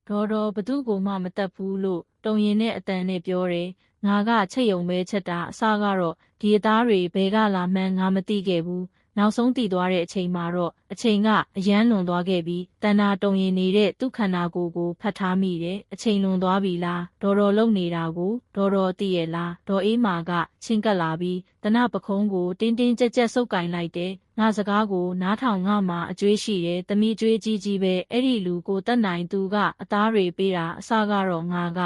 ဒေါ်ဘသူကိုမှမတတ်ဘူးလို့တုံရင်နဲ့အတန်နဲ့ပြောတယ်ငါကချက်ယုံပဲချက်တာအစကတော့ဒီအသားတွေဘဲကလာမှန်းငါမသိခဲ့ဘူးနောက်ဆုံးတည်သွားတဲ့အချိန်မှာတော့အချိန်ကအယမ်းလွန်သွားခဲ့ပြီးတဏ္ဍာတုံရင်နေတဲ့သူ့ခန္ဓာကိုယ်ကိုဖတ်ထားမိတယ်အချိန်လွန်သွားပြီလားဒေါ်လုံနေတာကိုဒေါ်သိရဲ့လားဒေါ်အေးမာကချင်းကပ်လာပြီးတဏ္ဍပခုံးကိုတင်းတင်းကြပ်ကြပ်ဆုပ်ကင်လိုက်တယ်ငါစကားကိုနားထောင်ငါမှာအကျွေးရှိတယ်သမီးကျွေးကြီးကြီးပဲအဲ့ဒီလူကိုတတ်နိုင်သူကအသားတွေပေးတာအစကတော့ငါက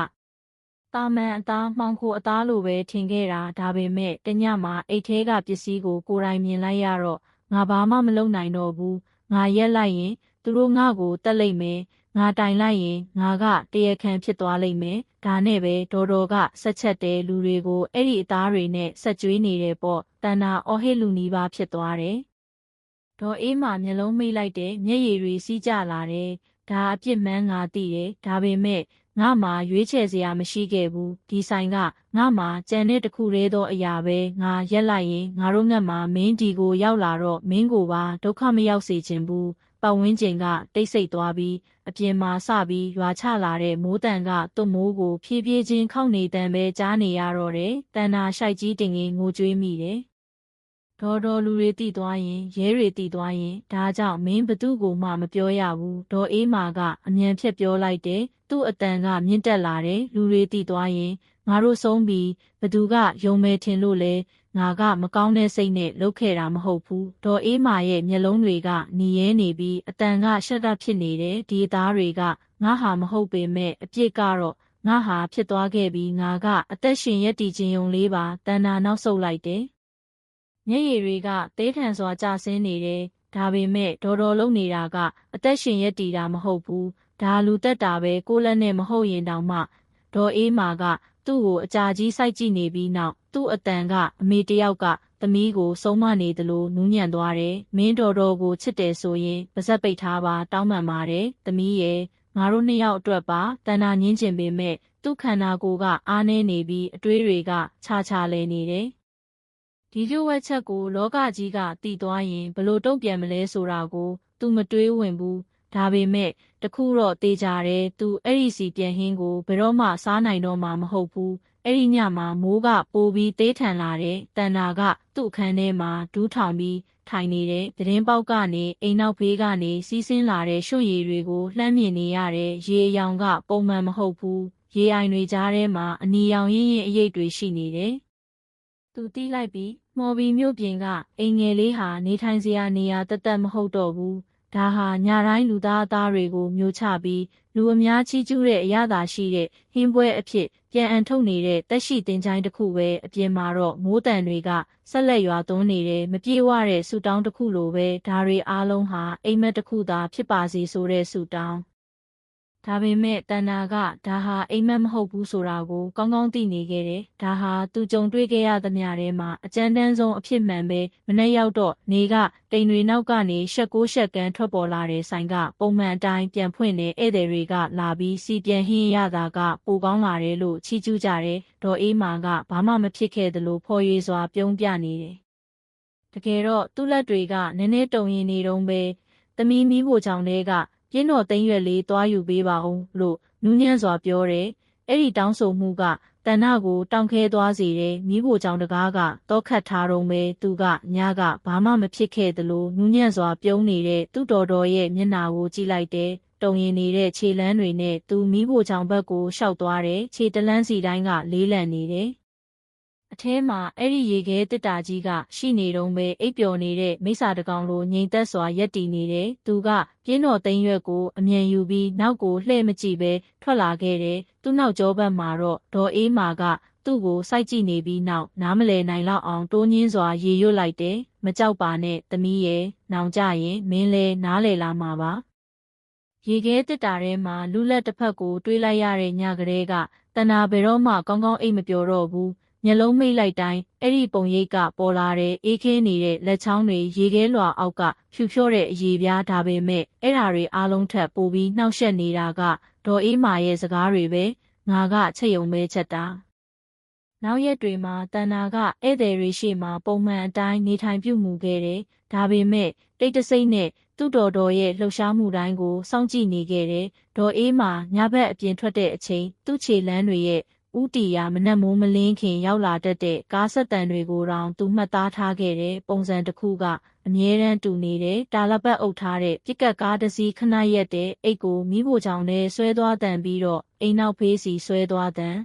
တာမန်အသားမှောင်ခိုအသားလိုပဲထင်ခဲ့တာဒါပေမဲ့တညမှာအိတ်ထဲကပစ္စည်းကိုကိုယ်တိုင်မြင်လိုက်ရတော့ငါဘာမှမလုပ်နိုင်တော့ဘူးငါရက်လိုက်ရင်သူတို့ငါ့ကိုတတ်လိုက်မယ်ငါတိုင်လိုက်ရင်ငါကတရားခံဖြစ်သွားလိမ့်မယ်ဒါနဲ့ပဲဒေါ်ကဆက်ချက်တဲ့လူတွေကိုအဲ့ဒီအသားတွေနဲ့ဆက်ကျွေးနေတယ်ပေါ့တဏ္ဍာအော်ဟစ်လူနီးပါးဖြစ်သွားတယ်ဒေါ်အေးမာမျက်လုံးမိတ်လိုက်တဲ့မျက်ရည်တွေစီးကျလာတယ်ဒါအပြစ်မှန်းငါသိတယ်ဒါပေမဲ့ငါမှာရွေးချယ်စရာမရှိခဲ့ဘူးဒီဆိုင်ကငါမှာကြံတဲ့တစ်ခုတည်းသောအရာပဲငါရက်လိုက်ရင်ငါတို့ငတ်မှာမင်းဒီကိုရောက်လာတော့မင်းကိုပါဒုက္ခမရောက်စေချင်ဘူးပတ်ဝန်းကျင်ကတိတ်ဆိတ်သွားပြီးအပြင်မှာစပြီးရွာချလာတဲ့မိုးတန်ကသွတ်မိုးကိုဖြည်းဖြည်းချင်းခောက်နေတန်ပဲကြားနေရတော့တယ်တန်နာရှိုက်ကြီးတင်ငင်ငိုကြွေးမိတယ်ဒေါ်လူတွေတိသွားရင်ရဲတွေတိသွားရင်ဒါကြောင့်မင်းဘသူ့ကိုမှမပြောရဘူးဒေါ်အေးမာကအမြန်ဖြတ်ပြောလိုက်တယ်သူ့အတန်ကမြင့်တက်လာတယ်လူတွေတိသွားရင်ငါတို့ဆုံးပြီးဘသူကယုံမဲထင်လို့လဲငါကမကောင်းတဲ့စိတ်နဲ့လုပ်ခဲ့တာမဟုတ်ဘူးဒေါ်အေးမာရဲ့မျက်လုံးတွေကနီရဲနေပြီးအတန်ကရှက်တတ်ဖြစ်နေတယ်ဒီအသားတွေကငါဟာမဟုတ်ပေမဲ့အပြစ်ကတော့ငါဟာဖြစ်သွားခဲ့ပြီးငါကအသက်ရှင်ရက်တည်ခြင်းယုံလေးပါတဏ္ဍာနောက်ဆုတ်လိုက်တယ် မျက်ရည်တွေကတေးထန်စွာကျဆင်းနေတယ်ဒါပေမဲ့ဒေါ်တော်လုံးနေတာကအသက်ရှင်ရက်တည်တာမဟုတ်ဘူးဒါလူတက်တာပဲကိုလက်နဲ့မဟုတ်ရင်တောင်မှဒေါ်အေးမာကသူ့ကိုအကြာကြီးစိုက်ကြည့်နေပြီးနောက်သူ့အတန်ကအမေတယောက်ကသမီးကိုဆုံးမနေသလိုနူးညံ့သွားတယ်မင်းတော်ကိုချစ်တယ်ဆိုရင်ပါဇက်ပိတ်ထားပါတောင်းပန်ပါတယ်သမီးရဲ့ငါတို့နှစ်ယောက်အတွက်ပါတဏ္ဍာညင်းကျင်ပေမဲ့သူ့ခန္ဓာကိုယ်ကအားနေနေပြီးအတွေးတွေကခြားခြားလဲနေတယ်ဒီလိုဝက်ချက်ကိုလောကကြီးကတည်သွားရင်ဘလို့တုံ့ပြန်မလဲဆိုတာကိုသူမတွေးဝင်ဘူးဒါပေမဲ့တခုတော့တေးကြတယ်သူအဲ့ဒီစီပြန်ဟင်းကိုဘယ်တော့မှစားနိုင်တော့မှာမဟုတ်ဘူးအဲ့ဒီညမှာမိုးကပိုပြီးတေးထန်လာတယ်တန်နာကသူ့အခန်းထဲမှာဒူးထောင်ပြီးထိုင်နေတဲ့သတင်းပေါက်ကနေအိမ်နောက်ဘေးကနေစီးဆင်းလာတဲ့ရွှွရည်တွေကိုလှမ်းမြင်နေရတဲ့ရေအယောင်ကပုံမှန်မဟုတ်ဘူးရေအိုင်တွေကြားထဲမှာအနီရောင်ရင်းရင်အရိပ်တွေရှိနေတယ်သူတီးလိုက်ပြီးမော်ဘီမြို့ပြင်ကအိမ်ငယ်လေးဟာနေထိုင်စရာနေရာတသက်မဟုတ်တော့ဘူးဒါဟာညတိုင်းလူသားအသားတွေကိုမျိုးချပြီးလူအများချီးကျူးတဲ့အရသာရှိတဲ့ဟင်းပွဲအဖြစ်ပြန်အန်ထုတ်နေတဲ့တက်ရှိတင်ချိုင်းတစ်ခုပဲအပြင်မှာတော့မိုးတန်တွေကဆက်လက်ရွာသွန်းနေတယ်မပြေဝတဲ့ဆူတောင်းတစ်ခုလိုပဲဒါတွေအားလုံးဟာအိမ်မက်တစ်ခုသာဖြစ်ပါစေဆိုတဲ့ဆူတောင်းဒါပေမဲ့တန်နာကဒါဟာအိမ်မက်မဟုတ်ဘူးဆိုတာကိုကောင်းကောင်းသိနေခဲ့တယ်။ဒါဟာသူကြုံတွေ့ခဲ့ရသမျှထဲမှာအကြမ်းတမ်းဆုံးအဖြစ်မှန်ပဲမနေ့ရောက်တော့နေကတိမ်တွေနောက်ကနေရှက်ကိုရှက်ကန်းထွက်ပေါ်လာတဲ့ဆိုင်ကပုံမှန်အတိုင်းပြန်ဖွင့်တဲ့ဧည့်သည်တွေကလာပြီးစီပြန်ဟင်းရတာကပိုကောင်းလာတယ်လို့ချီးကျူးကြတယ်။ဒေါ်အေးမာကဘာမှမဖြစ်ခဲ့သလိုဖော်ရွေစွာပြုံးပြနေတယ်။တကယ်တော့သူ့လက်တွေကနည်းနည်းတုံရင်နေတုံးပဲ။သမီးမီးဖို့ချောင်းတွေကပြင်းတော်သိမ်းရွက်လေးသွားယူပေးပါဦးလို့နူးညံ့စွာပြောတယ်။အဲ့ဒီတောင်းဆိုမှုကတဏ္ဍကိုတောင်းခဲသွားစေတယ်။မိဖို့ကြောင့်တကားကတော့ခတ်ထားတော့ပဲသူကညကဘာမှမဖြစ်ခဲ့သလိုနူးညံ့စွာပြုံးနေတဲ့သူ့တော်ရဲ့မျက်နှာကိုကြည့်လိုက်တယ်။တုံရင်နေတဲ့ခြေလမ်းတွေနဲ့သူမိဖို့ကြောင့်ဘက်ကိုရှောက်သွားတယ်။ခြေတလန်းစီတိုင်းကလေးလံနေတယ်။အထဲမှာအဲ့ဒီရေခဲတစ်တာကြီးကရှိနေတုံးပဲအိပ်ပျော်နေတဲ့မိစ္ဆာတကောင်လိုငြိမ်သက်စွာရက်တည်နေတယ်သူကပြင်းတော်သိမ်းရွက်ကိုအမြန်ယူပြီးနောက်ကိုလှည့်မကြည့်ပဲထွက်လာခဲ့တယ်သူ့နောက်ကျောဘက်မှာတော့ဒေါ်အေးမာကသူ့ကိုစိုက်ကြည့်နေပြီးနောက်နားမလည်နိုင်လောက်အောင်တိုးညင်းစွာရေရွတ်လိုက်တယ်မကြောက်ပါနဲ့သမီးရဲ့နောင်ကြရင်မင်းလဲနားလည်လာမှာပါရေခဲတစ်တာထဲမှာလူလက်တစ်ဖက်ကိုတွေးလိုက်ရတဲ့ညကလေးကတဏ္ဍဘယ်တော့မှကောင်းကောင်းအိတ်မပြောတော့ဘူးမျက်လုံးမိတ်လိုက်တိုင်းအဲ့ဒီပုံရိပ်ကပေါ်လာတဲ့အေးခင်းနေတဲ့လက်ချောင်းတွေရေခဲလွှာအောက်ကဖြူဖြော့တဲ့အရေပြားဒါပေမဲ့အဲ့ဓာတွေအားလုံးထက်ပိုပြီးနှောက်ယှက်နေတာကဒေါ်အေးမာရဲ့စကားတွေပဲငါကချက်ယုံပဲချက်တာနောက်ရက်တွေမှာတဏ္ဍာကဧည့်သည်တွေရှေ့မှာပုံမှန်အတိုင်းနေထိုင်ပြုမှုခဲ့တယ်ဒါပေမဲ့တိတ်တဆိတ်နဲ့သူ့တော်ရဲ့လှုပ်ရှားမှုတိုင်းကိုစောင့်ကြည့်နေခဲ့တယ်ဒေါ်အေးမာညဘက်အပြင်ထွက်တဲ့အချိန်သူ့ခြေလမ်းတွေရဲ့ဦးတီယာမနက်မိုးမလင်းခင်ရောက်လာတတ်တဲ့ကားဆက်တန်တွေကိုတောင်သူမှတ်သားထားခဲ့တဲ့ပုံစံတစ်ခုကအမြဲတမ်းတူနေတဲ့တာလပတ်အုပ်ထားတဲ့ပြက်ကတ်ကားတစ်စီးခဏရက်တဲ့အိတ်ကိုမိဖို့ချောင်းနဲ့ဆွဲသွားတန်ပြီးတော့အိမ်နောက်ဖေးစီဆွဲသွားတန်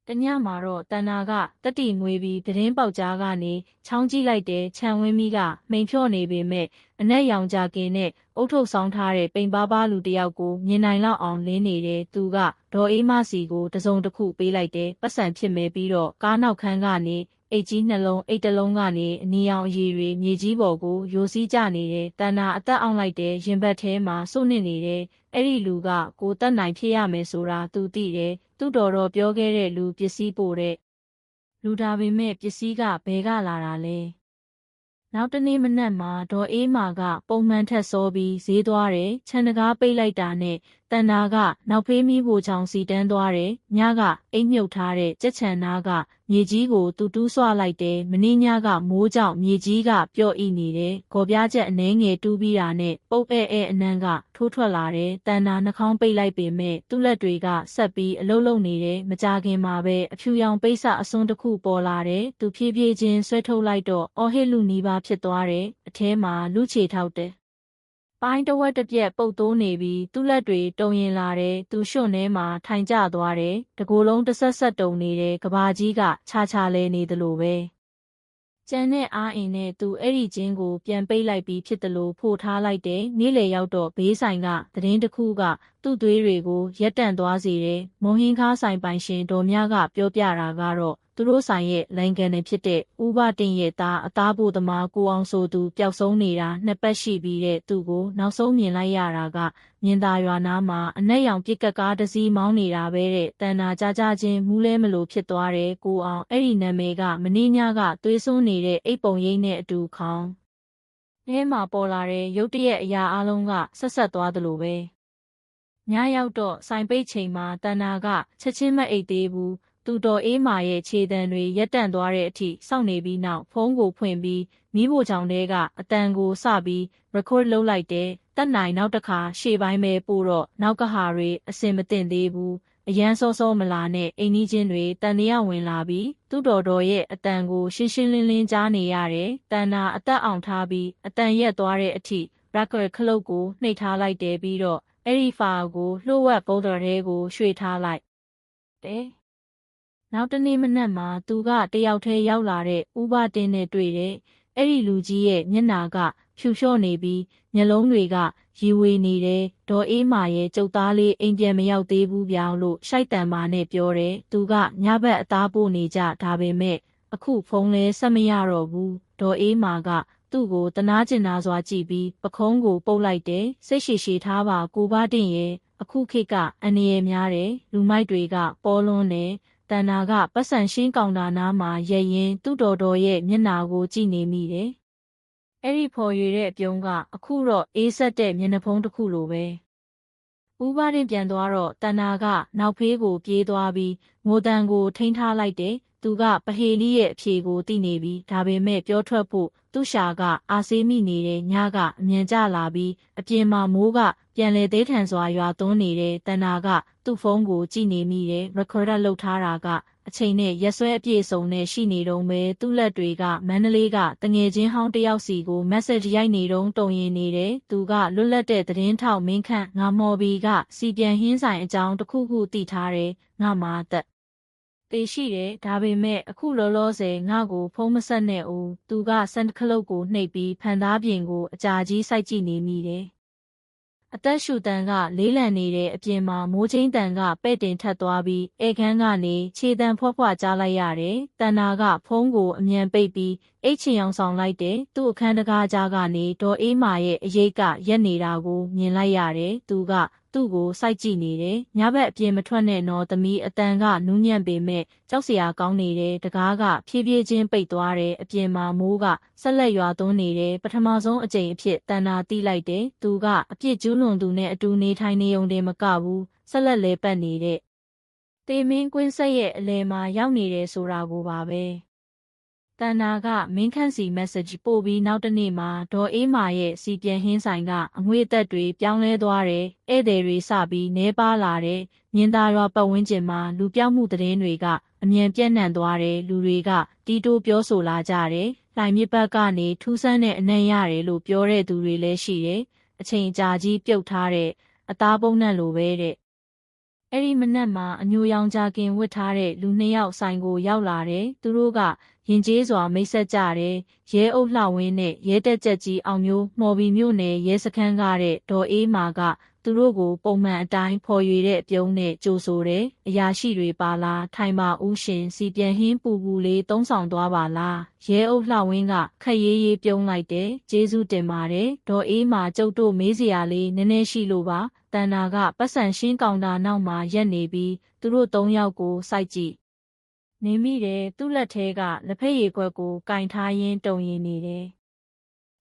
တညမှာတော့တဏ္ဍာကတက်တီငွေပြီးသတင်းပေါက်ကြားကနေချောင်းကြည့်လိုက်တဲ့ခြံဝင်းမီးကမိန်ဖြော့နေပေမဲ့အနက်ရောင်ကြကင်နဲ့အုတ်ထုတ်ဆောင်ထားတဲ့ပိန်ပါးပါးလူတယောက်ကိုမြင်နိုင်လောက်အောင်လင်းနေတဲ့သူကဒေါ်အေးမစီကိုတစုံတစ်ခုပေးလိုက်တဲ့ပတ်စံဖြစ်မဲ့ပြီးတော့ကားနောက်ခန်းကနေအိတ်ကြီးနှလုံးအိတ်တလုံးကနေအနီရောင်အရည်တွေမြေကြီးပေါ်ကိုယိုစီးကျနေတဲ့တဏ္ဍာအသက်အောင်လိုက်တဲ့ရင်ဘတ်ထဲမှာစုနစ်နေတဲ့အဲ့ဒီလူကကိုတက်နိုင်ဖြစ်ရမယ်ဆိုတာသူသိတယ်သူ့တော်ပြောခဲ့တဲ့လူပစ္စည်းပို့တဲ့လူဒါပေမဲ့ပစ္စည်းကဘယ်ကလာတာလဲနောက်တနေ့မနက်မှာဒေါ်အေးမာကပုံမှန်ထက်စောပြီးဈေးသွားတယ်ခြံတကားပိတ်လိုက်တာနဲ့တဏ္ဍာကနောက်ဖေးမီးဖို့ချောင်းစီတန်းသွားတယ်ညကအိမ်မြုပ်ထားတဲ့ကြက်ချန်နာကမြေကြီးကိုတူတူးဆွလိုက်တယ်မင်းညကမိုးကြောင့်မြေကြီးကပျော့ဤနေတယ်ခေါ်ပြားချက်အနှဲငယ်တူးပြီးတာနဲ့ပုတ်အနံ့ကထိုးထွက်လာတယ်တဏ္ဍာနှာခေါင်းပိတ်လိုက်ပေမဲ့သူ့လက်တွေကဆက်ပြီးအလုံးလုံးနေတယ်မကြခင်မှာပဲအဖြူရောင်ပိတ်စအစွန်းတစ်ခုပေါ်လာတယ်သူဖြည်းဖြည်းချင်းဆွဲထုတ်လိုက်တော့အော်ဟစ်လူနီးပါးဖြစ်သွားတယ်အထဲမှာလူချေထောက်တယ်ပိုင်းတဝက်တစ်ပြက်ပုတ်သိုးနေပြီးသူ့လက်တွေတုံရင်လာတယ်သူရွှွန့်ထဲမှာထိုင်ကျသွားတယ်တကိုယ်လုံးတစ်ဆက်ဆက်တုံနေတယ်ကဘာကြီးကခြားခြားလဲနေသလိုပဲကျန်တဲ့အားအင်နဲ့သူအဲ့ဒီကျင်းကိုပြန်ပိတ်လိုက်ပြီးဖြစ်တယ်လို့ဖို့ထားလိုက်တယ်နေ့လေရောက်တော့ဘေးဆိုင်ကသတင်းတစ်ခုကသူ့သွေးတွေကိုရက်တန့်သွားစေတယ်မုံဟင်းကားဆိုင်ပိုင်ရှင်ဒေါ်မြကပြောပြတာကတော့ သူတို့ဆိုင်ရဲ့လိုင်ကန်နဲ့ဖြစ်တဲ့ဦးဘတင်ရဲ့သားအသားပိုသမားကိုအောင်ဆိုသူပျောက်ဆုံးနေတာနှစ်ပတ်ရှိပြီးတဲ့သူကိုနောက်ဆုံးမြင်လိုက်ရတာကမြင်သာရွာနားမှာအနက်ရောင်ပြစ်ကတ်ကားတစ်စီးမောင်းနေတာပဲတဲ့တန်နာကြချင်းမူးလဲမလို့ဖြစ်သွားတယ်ကိုအောင်အဲ့ဒီနာမည်ကမင်းညကသွေးစွန်းနေတဲ့အိပ်ပုံရိပ်နဲ့အတူခေါင်းထဲမှာပေါ်လာတဲ့ရုတ်တရက်အရာအလုံးကဆက်သွားသလိုပဲညရောက်တော့ဆိုင်ပိတ်ချိန်မှာတန်နာကချက်ချင်းမအိပ်သေးဘူးသူတော်အေးမာရဲ့ခြေတံတွေရက်တန့်သွားတဲ့အထိစောင့်နေပြီးနောက်ဖုန်းကိုဖွင့်ပြီးမိဖို့ချောင်တဲကအတန်ကိုစပြီး record လုပ်လိုက်တယ်တက်နိုင်နောက်တစ်ခါရှေ့ပိုင်းပဲပို့တော့နောက်ကဟာတွေအစင်မတင်သေးဘူးအရန်စောမလာနဲ့အိမ်နီးချင်းတွေတန်တရားဝင်လာပြီးသူ့တော်ရဲ့အတန်ကိုရှင်းလင်းကြားနေရတယ်တန်နာအသက်အောင်ထားပြီးအတန်ရက်သွားတဲ့အထိ record ခလုတ်ကိုနှိပ်ထားလိုက်တယ်ပြီးတော့အဲ့ဒီဖာကိုလှုပ်ဝက်ပုံတော်ထဲကိုရွှေ့ထားလိုက်တယ်နောက်တနေ့မနက်မှာသူကတယောက်တည်းရောက်လာတဲ့ဦးဘတင်းနဲ့တွေ့တယ်။အဲ့ဒီလူကြီးရဲ့မျက်နှာကဖြူလျှော့နေပြီးမျက်လုံးတွေကရီဝေနေတယ်။ဒေါ်အေးမာရဲ့ကျုပ်သားလေးအိမ်ပြန်မရောက်သေးဘူးပြောင်းလို့ရှိုက်တန်မာနဲ့ပြောတယ်။သူကညဘက်အသားပို့နေကြဒါပေမဲ့အခုဖုန်းလဲဆက်မရတော့ဘူး။ဒေါ်အေးမာကသူ့ကိုတနာကျင်နာစွာကြည့်ပြီးပခုံးကိုပုတ်လိုက်တယ်။စိတ်ရှည်ထားပါကိုဘတင်းရဲ့အခုခေတ်ကအန္တရာယ်များတယ်။လူမိုက်တွေကပေါ်လွန်းတယ်။တန်နာကပတ်စံရှင်းကောင်တာနားမှာရက်ရင်သူ့တော်ရဲ့မျက်နှာကိုကြည့်နေမိတယ်။အဲ့ဒီဖော်ရွေတဲ့အပြုံးကအခုတော့အေးဆက်တဲ့မျက်နှာဖုံးတစ်ခုလိုပဲ။ဦးဘရင်ပြန်သွားတော့တန်နာကနောက်ဖေးကိုပြေးသွားပြီးငိုတန်ကိုထိန်းထားလိုက်တယ်။သူကပဟေလီရဲ့အဖြေကိုသိနေပြီးဒါပေမဲ့ပြောထွက်ဖို့သူ့ရှာကအာဆေးမိနေတဲ့ညကအမြန်ကျလာပြီးအပြင်မှာမိုးကပြန်လေသေးထန်စွာရွာသွန်းနေတဲ့တန်နာကသူ့ဖုန်းကိုကြည့်နေမိတယ် recorder လုပ်ထားတာကအချိန်နဲ့ရက်စွဲအပြည့်စုံနဲ့ရှိနေတုံးပဲသူ့လက်တွေကမန္တလေးကတငယ်ချင်းဟောင်းတယောက်စီကို message ရိုက်နေတုံးတုံရင်နေတယ်သူကလွတ်လပ်တဲ့သတင်းထောက်မင်းခန့်ငါမော်ဘီကစီပြန်ဟင်းဆိုင်အကြောင်းတစ်ခုသိထားတယ်ငါမှာသက်တေးရှိတယ်ဒါပေမဲ့အခုလောလောဆယ်ငါ့ကိုဖုံးမဆက်နဲ့ဦးသူကစန်တခလုတ်ကိုနှိပ်ပြီးဖန်သားပြင်ကိုအကြာကြီးစိုက်ကြည့်နေမိတယ်အသက်ရှူတန်ကလေးလံနေတဲ့အပြင်မှာမိုးချင်းတန်ကပဲ့တင်ထက်သွားပြီးဧခန်းကနေခြေတံဖွားကြားလိုက်ရတယ်။တန်နာကဖုံးကိုအမြန်ပိတ်ပြီးအိတ်ချင်အောင်ဆောင်လိုက်တယ်။သူ့အခန်းတကားကြားကနေဒေါ်အေးမာရဲ့အရေးကရက်နေတာကိုမြင်လိုက်ရတယ်။သူကသူ့ကိုစိုက်ကြည့်နေတယ်။ညဘက်အပြင်မထွက်နဲ့နော်သမီးအတန်ကနူးညံ့ပေမဲ့ကြောက်စရာကောင်းနေတယ်။တကားကဖြည်းဖြည်းချင်းပိတ်သွားတယ်။အပြင်မှာမိုးကဆက်လက်ရွာသွန်းနေတယ်။ပထမဆုံးအကြိမ်အဖြစ်တန်နာတီးလိုက်တယ်။သူကအပြစ်ကျူးလွန်သူနဲ့အတူနေထိုင်နေုံတင်မကဘူးဆက်လက်လဲပတ်နေတဲ့တေမင်းကွင်းဆက်ရဲ့အလဲမှာရောက်နေတယ်ဆိုတာကိုပါပဲ။တန်နာကမင်းခန့်စီ message ပို့ပြီးနောက်တနေ့မှာဒေါ်အေးမာရဲ့စီပြန်ဟင်းဆိုင်ကအငွေအသက်တွေပြောင်းလဲသွားတယ်။ဧည့်သည်တွေစပြီးနဲပါလာတယ်။မြင်းသားရွာပတ်ဝန်းကျင်မှာလူပြောက်မှုသတင်းတွေကအမြန်ပြန့်နှံ့သွားတယ်။လူတွေကတီးတိုးပြောဆိုလာကြတယ်။လှိုင်မြစ်ဘက်ကနေထူးဆန်းတဲ့အနံ့ရတယ်လို့ပြောတဲ့သူတွေလည်းရှိတယ်။အချိန်ကြာကြီးပြုတ်ထားတဲ့အသားပုံနဲ့လိုပဲတဲ့။အဲ့ဒီမနက်မှာအညိုရောင်ကြခင်ဝတ်ထားတဲ့လူနှစ်ယောက်ဆိုင်ကိုရောက်လာတယ်။သူတို့ကရင်ကျေးစွာမိတ်ဆက်ကြတယ်။ရဲအုပ်လှဝင်းနဲ့ရဲတက်ကြက်ကြီးအောင်မျိုးမှော်ဘီမြို့နယ်ရဲစခန်းကတဲ့ဒေါ်အေးမာကသူတို့ကိုပုံမှန်အတိုင်းဖော်ရွေတဲ့အပြုံးနဲ့ကြိုဆိုတယ်။အရာရှိတွေပါလားထိုင်ပါဦးရှင်စီပြန်ဟင်းပူလေးသုံးဆောင်သွားပါလား။ရဲအုပ်လှဝင်းကခက်ရေးပြုံးလိုက်တယ်။ကျေးဇူးတင်ပါတယ်။ဒေါ်အေးမာကျုပ်တို့မေးစရာလေးနည်းနည်းရှိလို့ပါ။တန်နာကပတ်စံရှင်းကောင်တာနောက်မှာရက်နေပြီးသူတို့၃ယောက်ကိုစိုက်ကြည့်နေမိတယ်သူ့လက်ထဲကလက်ဖက်ရည်ခွက်ကိုကင်ထားရင်းတုံရင်နေတယ်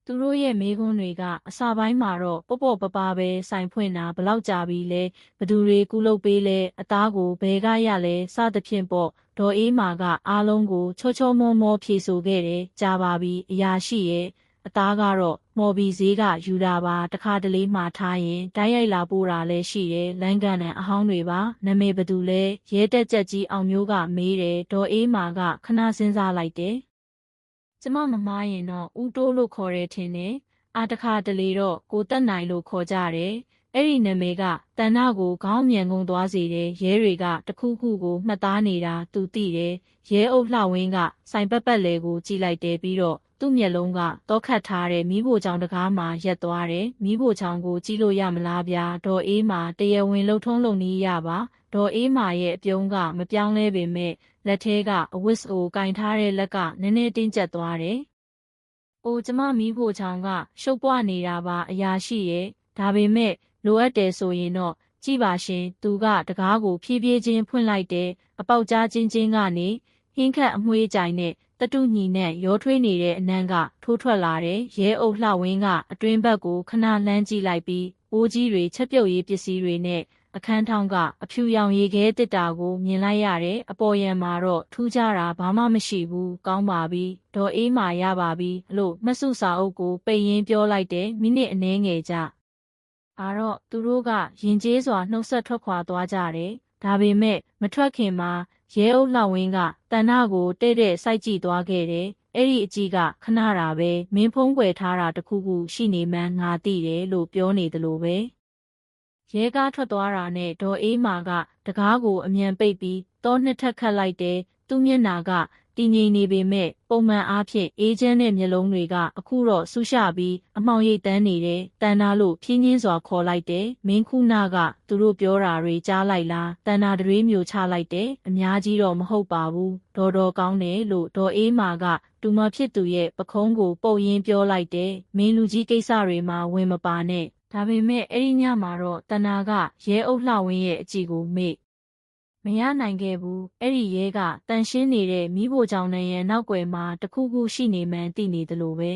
သူတို့ရဲ့မေးခွန်းတွေကအစာပိုင်းမှာတော့ပေါ့ပပပဲဆိုင်ဖွင့်တာဘလောက်ကြာပြီလဲဘသူတွေကုလုပ်ပေးလဲအသားကိုဘယ်ကရလဲစသဖြင့်ပေါ့ဒေါ်အေးမာကအားလုံးကိုချောမောဖြေဆိုခဲ့တယ်ကြာပါပြီအရာရှိရဲ့အသားကတော့မော်ဘီဈေးကယူတာပါတခါတလေမှာထားရင်တိုက်ရိုက်လာပို့တာလည်းရှိတယ်လမ်းကန်နဲ့အဟောင်းတွေပါနာမည်ဘသူလဲရဲတက်ကြက်ကြီးအောင်မျိုးကမေးတယ်ဒေါ်အေးမာကခဏစဉ်းစားလိုက်တယ်ကျမမမားရင်တော့ဦးတိုးလို့ခေါ်တယ်ထင်တယ်အာတခါတလေတော့ကိုတက်နိုင်လို့ခေါ်ကြတယ်အဲ့ဒီနာမည်ကတန်နာကိုခေါင်းမြန်ကုန်သွားစေတယ်ရဲတွေကတခုခုကိုမှတ်သားနေတာသူသိတယ်ရဲအုပ်လှဝင်းကဆိုင်ပတ်လေကိုကြည့်လိုက်တယ်ပြီးတော့ သူ့မျက်လုံးကတောခတ်ထားတဲ့မီးဖိုချောင်တကားမှာရက်သွားတယ်မီးဖိုချောင်ကိုကြည့်လို့ရမလားဗျာဒေါ်အေးမာတရားဝင်လှုပ်ထုံးလုံနည်းရပါဒေါ်အေးမာရဲ့အပြုံးကမပြောင်းလဲပေမဲ့လက်ထဲကအဝတ်အိုကင်ထားတဲ့လက်ကနည်းနည်းတင်းကျပ်သွားတယ်။အိုကျမမီးဖိုချောင်ကရှုပ်ပွားနေတာပါအရာရှိရဲ့ဒါပေမဲ့လိုအပ်တယ်ဆိုရင်တော့ကြည့်ပါရှင်သူကတကားကိုဖြည်းဖြည်းချင်းဖွင့်လိုက်တယ်အပေါက်ကြားချင်းကနေဟင်းခတ်အမွှေးကြိုင်နဲ့တတုညီနဲ့ရောထွေးနေတဲ့အနံ့ကထိုးထွက်လာတယ်ရဲအုပ်လှဝင်းကအတွင်းဘက်ကိုခဏလှမ်းကြည့်လိုက်ပြီးအိုးကြီးတွေချက်ပြုတ်ရေးပစ္စည်းတွေနဲ့အခန်းထောင်းကအဖြူရောင်ရေခဲတစ်တာကိုမြင်လိုက်ရတယ်အပေါ်ယံမှာတော့ထူးခြားတာဘာမှမရှိဘူးကောင်းပါပြီဒေါ်အေးမာရပါပြီလို့မဆုစာအုပ်ကိုပိတ်ရင်းပြောလိုက်တယ်မိနစ်အနည်းငယ်ကြာအားတော့သူတို့ကရင်ကျေးစွာနှုတ်ဆက်ထွက်ခွာသွားကြတယ်ဒါပေမဲ့မထွက်ခင်မှာရဲအုပ်လှဝင်းကတဏ္ဍကိုတဲ့စိုက်ကြည့်သွားခဲ့တယ်အဲ့ဒီအကြီးကခဏတာပဲမင်းဖုံးကွယ်ထားတာတခုခုရှိနေမှန်းငါသိတယ်လို့ပြောနေသလိုပဲရဲကားထွက်သွားတာနဲ့ဒေါ်အေးမာကတကားကိုအမြန်ပိတ်ပြီးတောနှစ်ထပ်ခတ်လိုက်တယ်သူ့မျက်နှာကတည်ငြိမ်နေပေမဲ့ပုံမှန်အားဖြင့်အေးချမ်းတဲ့မျက်လုံးတွေကအခုတော့ဆူရှပြီးအမှောင်ရိပ်တန်းနေတယ်တန်နာလို့ဖြင်းချင်းစွာခေါ်လိုက်တယ်မင်းခုနာကသူတို့ပြောတာတွေကြားလိုက်လားတန်နာတွေးမျိုးချလိုက်တယ်အများကြီးတော့မဟုတ်ပါဘူးဒေါ်ကောင်းတယ်လို့ဒေါ်အေးမာကတူမဖြစ်သူရဲ့ပခုံးကိုပုတ်ရင်းပြောလိုက်တယ်မင်းလူကြီးကိစ္စတွေမှာဝင်မပါနဲ့ဒါပေမဲ့အဲ့ဒီညမှာတော့တဏ္ဍာကရဲအုပ်လှဝင်းရဲ့အကြည့်ကိုမေ့မရနိုင်ခဲ့ဘူးအဲ့ဒီရဲကတန်ရှင်းနေတဲ့မိဖို့ကြောင့်နဲ့ရဲ့နောက်ွယ်မှာတခုခုရှိနေမှန်းသိနေသလိုပဲ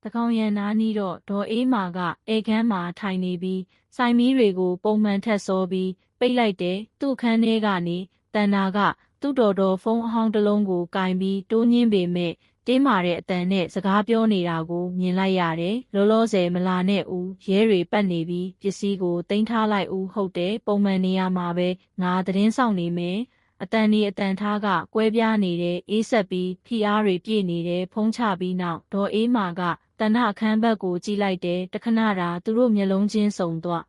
တကောင်ရန်နာနီးတော့ဒေါ်အေးမာကဧကန်းမှာထိုင်နေပြီးစိုင်မီးတွေကိုပုံမှန်ထက်စောပြီးပိတ်လိုက်တယ်သူ့ခန်းထဲကနေတဏ္ဍာကသူ့တော်ဖုန်းအဟောင်းတစ်လုံးကိုကင်ပြီးတိုးညင်းပေမဲ့တင်းမာတဲ့အတန်နဲ့စကားပြောနေတာကိုမြင်လိုက်ရတယ်။လောလောဆယ်မလာနဲ့ဦးရဲတွေပတ်နေပြီးပစ္စည်းကိုတင်ထားလိုက်ဦးဟုတ်တယ်ပုံမှန်နေရာမှာပဲငါသတင်းဆောင်နေမယ်။အတန်ထားကကွဲပြားနေတဲ့အေးဆက်ပြီးဖိအားတွေပြည့်နေတဲ့ဖုံးချပြီးနောက်ဒေါ်အေးမာကတဏ္ဍအခန်းဘက်ကိုကြည့်လိုက်တယ်တခဏတာသူတို့မျက်လုံးချင်းစုံသွား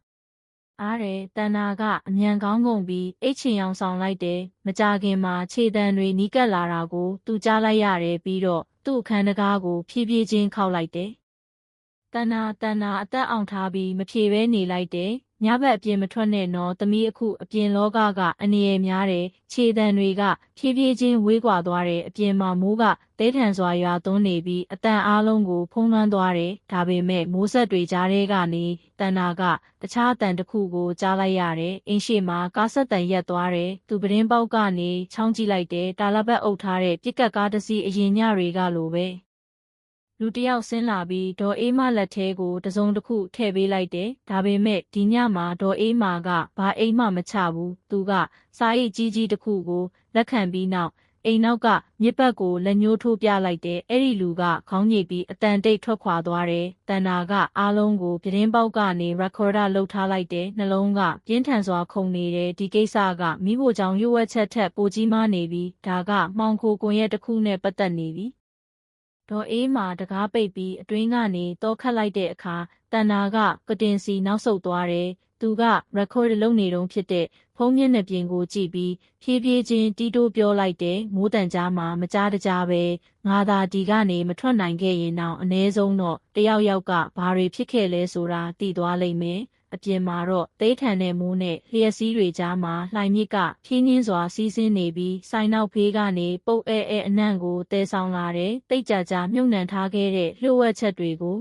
အားတယ်တဏ္ဍာကအမြန်ကောင်းကုန်ပြီးအိတ်ချင်အောင်ဆောင်လိုက်တယ်မကြခင်မှာခြေတံတွေနီးကပ်လာတာကိုသူကြားလိုက်ရတယ်ပြီးတော့သူ့အခန်းတကားကိုဖြည်းဖြည်းချင်းခောက်လိုက်တယ်တဏ္ဍာအသက်အောင်ထားပြီးမဖြေဘဲနေလိုက်တယ်ညဘက်အပြင်မထွက်နဲ့နော်သမီးအခုအပြင်လောကကအန္တရာယ်များတယ်ခြေတံတွေကဖြည်းဖြည်းချင်းဝေးကွာသွားတယ်အပြင်မှာမိုးကတဲထန်စွာရွာသွန်းနေပြီးအတန်အားလုံးကိုဖုံးလွှမ်းသွားတယ်ဒါပေမဲ့မိုးဆက်တွေကြားထဲကနေတဏ္ဍာကတခြားအတန်တစ်ခုကိုကြားလိုက်ရတယ်အင်းရှိမှာကားဆက်တန်ရက်သွားတယ်သူပတင်းပေါက်ကနေချောင်းကြည့်လိုက်တယ်တာလပတ်အုပ်ထားတဲ့ပြစ်ကတ်ကားတစ်စီးအရင်ညတွေကလိုပဲလူတယောက်ဆင်းလာပြီးဒေါ်အေးမလက်ထဲကိုတစုံတစ်ခုထည့်ပေးလိုက်တယ်။ဒါပေမဲ့ဒီညမှာဒေါ်အေးမာကဘာအိမ်မှမချဘူး။သူကစားအိတ်ကြီးတစ်ခုကိုလက်ခံပြီးနောက်အိမ်နောက်ကမြစ်ပတ်ကိုလက်ညှိုးထိုးပြလိုက်တယ်။အဲ့ဒီလူကခေါင်းညိတ်ပြီးအတန်တိတ်ထွက်ခွာသွားတယ်။တဏ္ဍာကအားလုံးကိုပြတင်းပေါက်ကနေရက်ခေါ်ဒါလှုပ်ထားလိုက်တယ်။နှလုံးကပြင်းထန်စွာခုန်နေတယ်။ဒီကိစ္စကမိဖို့ကြောင့်ရွက်ဝက်ချက်ထက်ပိုကြီးမားနေပြီးဒါကမှောင်ခိုကွန်ရက်တစ်ခုနဲ့ပတ်သက်နေပြီ။ဒေါ်အေးမာတကားပိတ်ပြီးအတွင်းကနေတောခတ်လိုက်တဲ့အခါတဏ္ဍာကကတင်စီနောက်ဆုတ်သွားတယ်။သူကရက်ခေါ်ဒ်လုပ်နေတုန်းဖြစ်တဲ့ဖုန်းမျက်နှာပြင်ကိုကြည့်ပြီးဖြည်းဖြည်းချင်းတီးတိုးပြောလိုက်တယ်။မိုးတန်ကြားမှာမကြားတကြားပဲငါသာဒီကနေမထွက်နိုင်ခဲ့ရင်တော့အ ਨੇ ဆုံးတော့တယောက်ကဘာတွေဖြစ်ခဲ့လဲဆိုတာသိသွားလိမ့်မယ်။အပြင်မှာတော့သိထန်တဲ့မိုးနဲ့လျှက်စီးတွေကြားမှာလှိုင်မြစ်ကဖြင်းချင်းစွာစီးဆင်းနေပြီးဆိုင်နောက်ဖေးကနေပုတ်အနံ့ကိုတဲဆောင်လာတဲ့တိတ်ကြမြုပ်နှံထားခဲ့တဲ့လျှို့ဝှက်ချက်တွေကို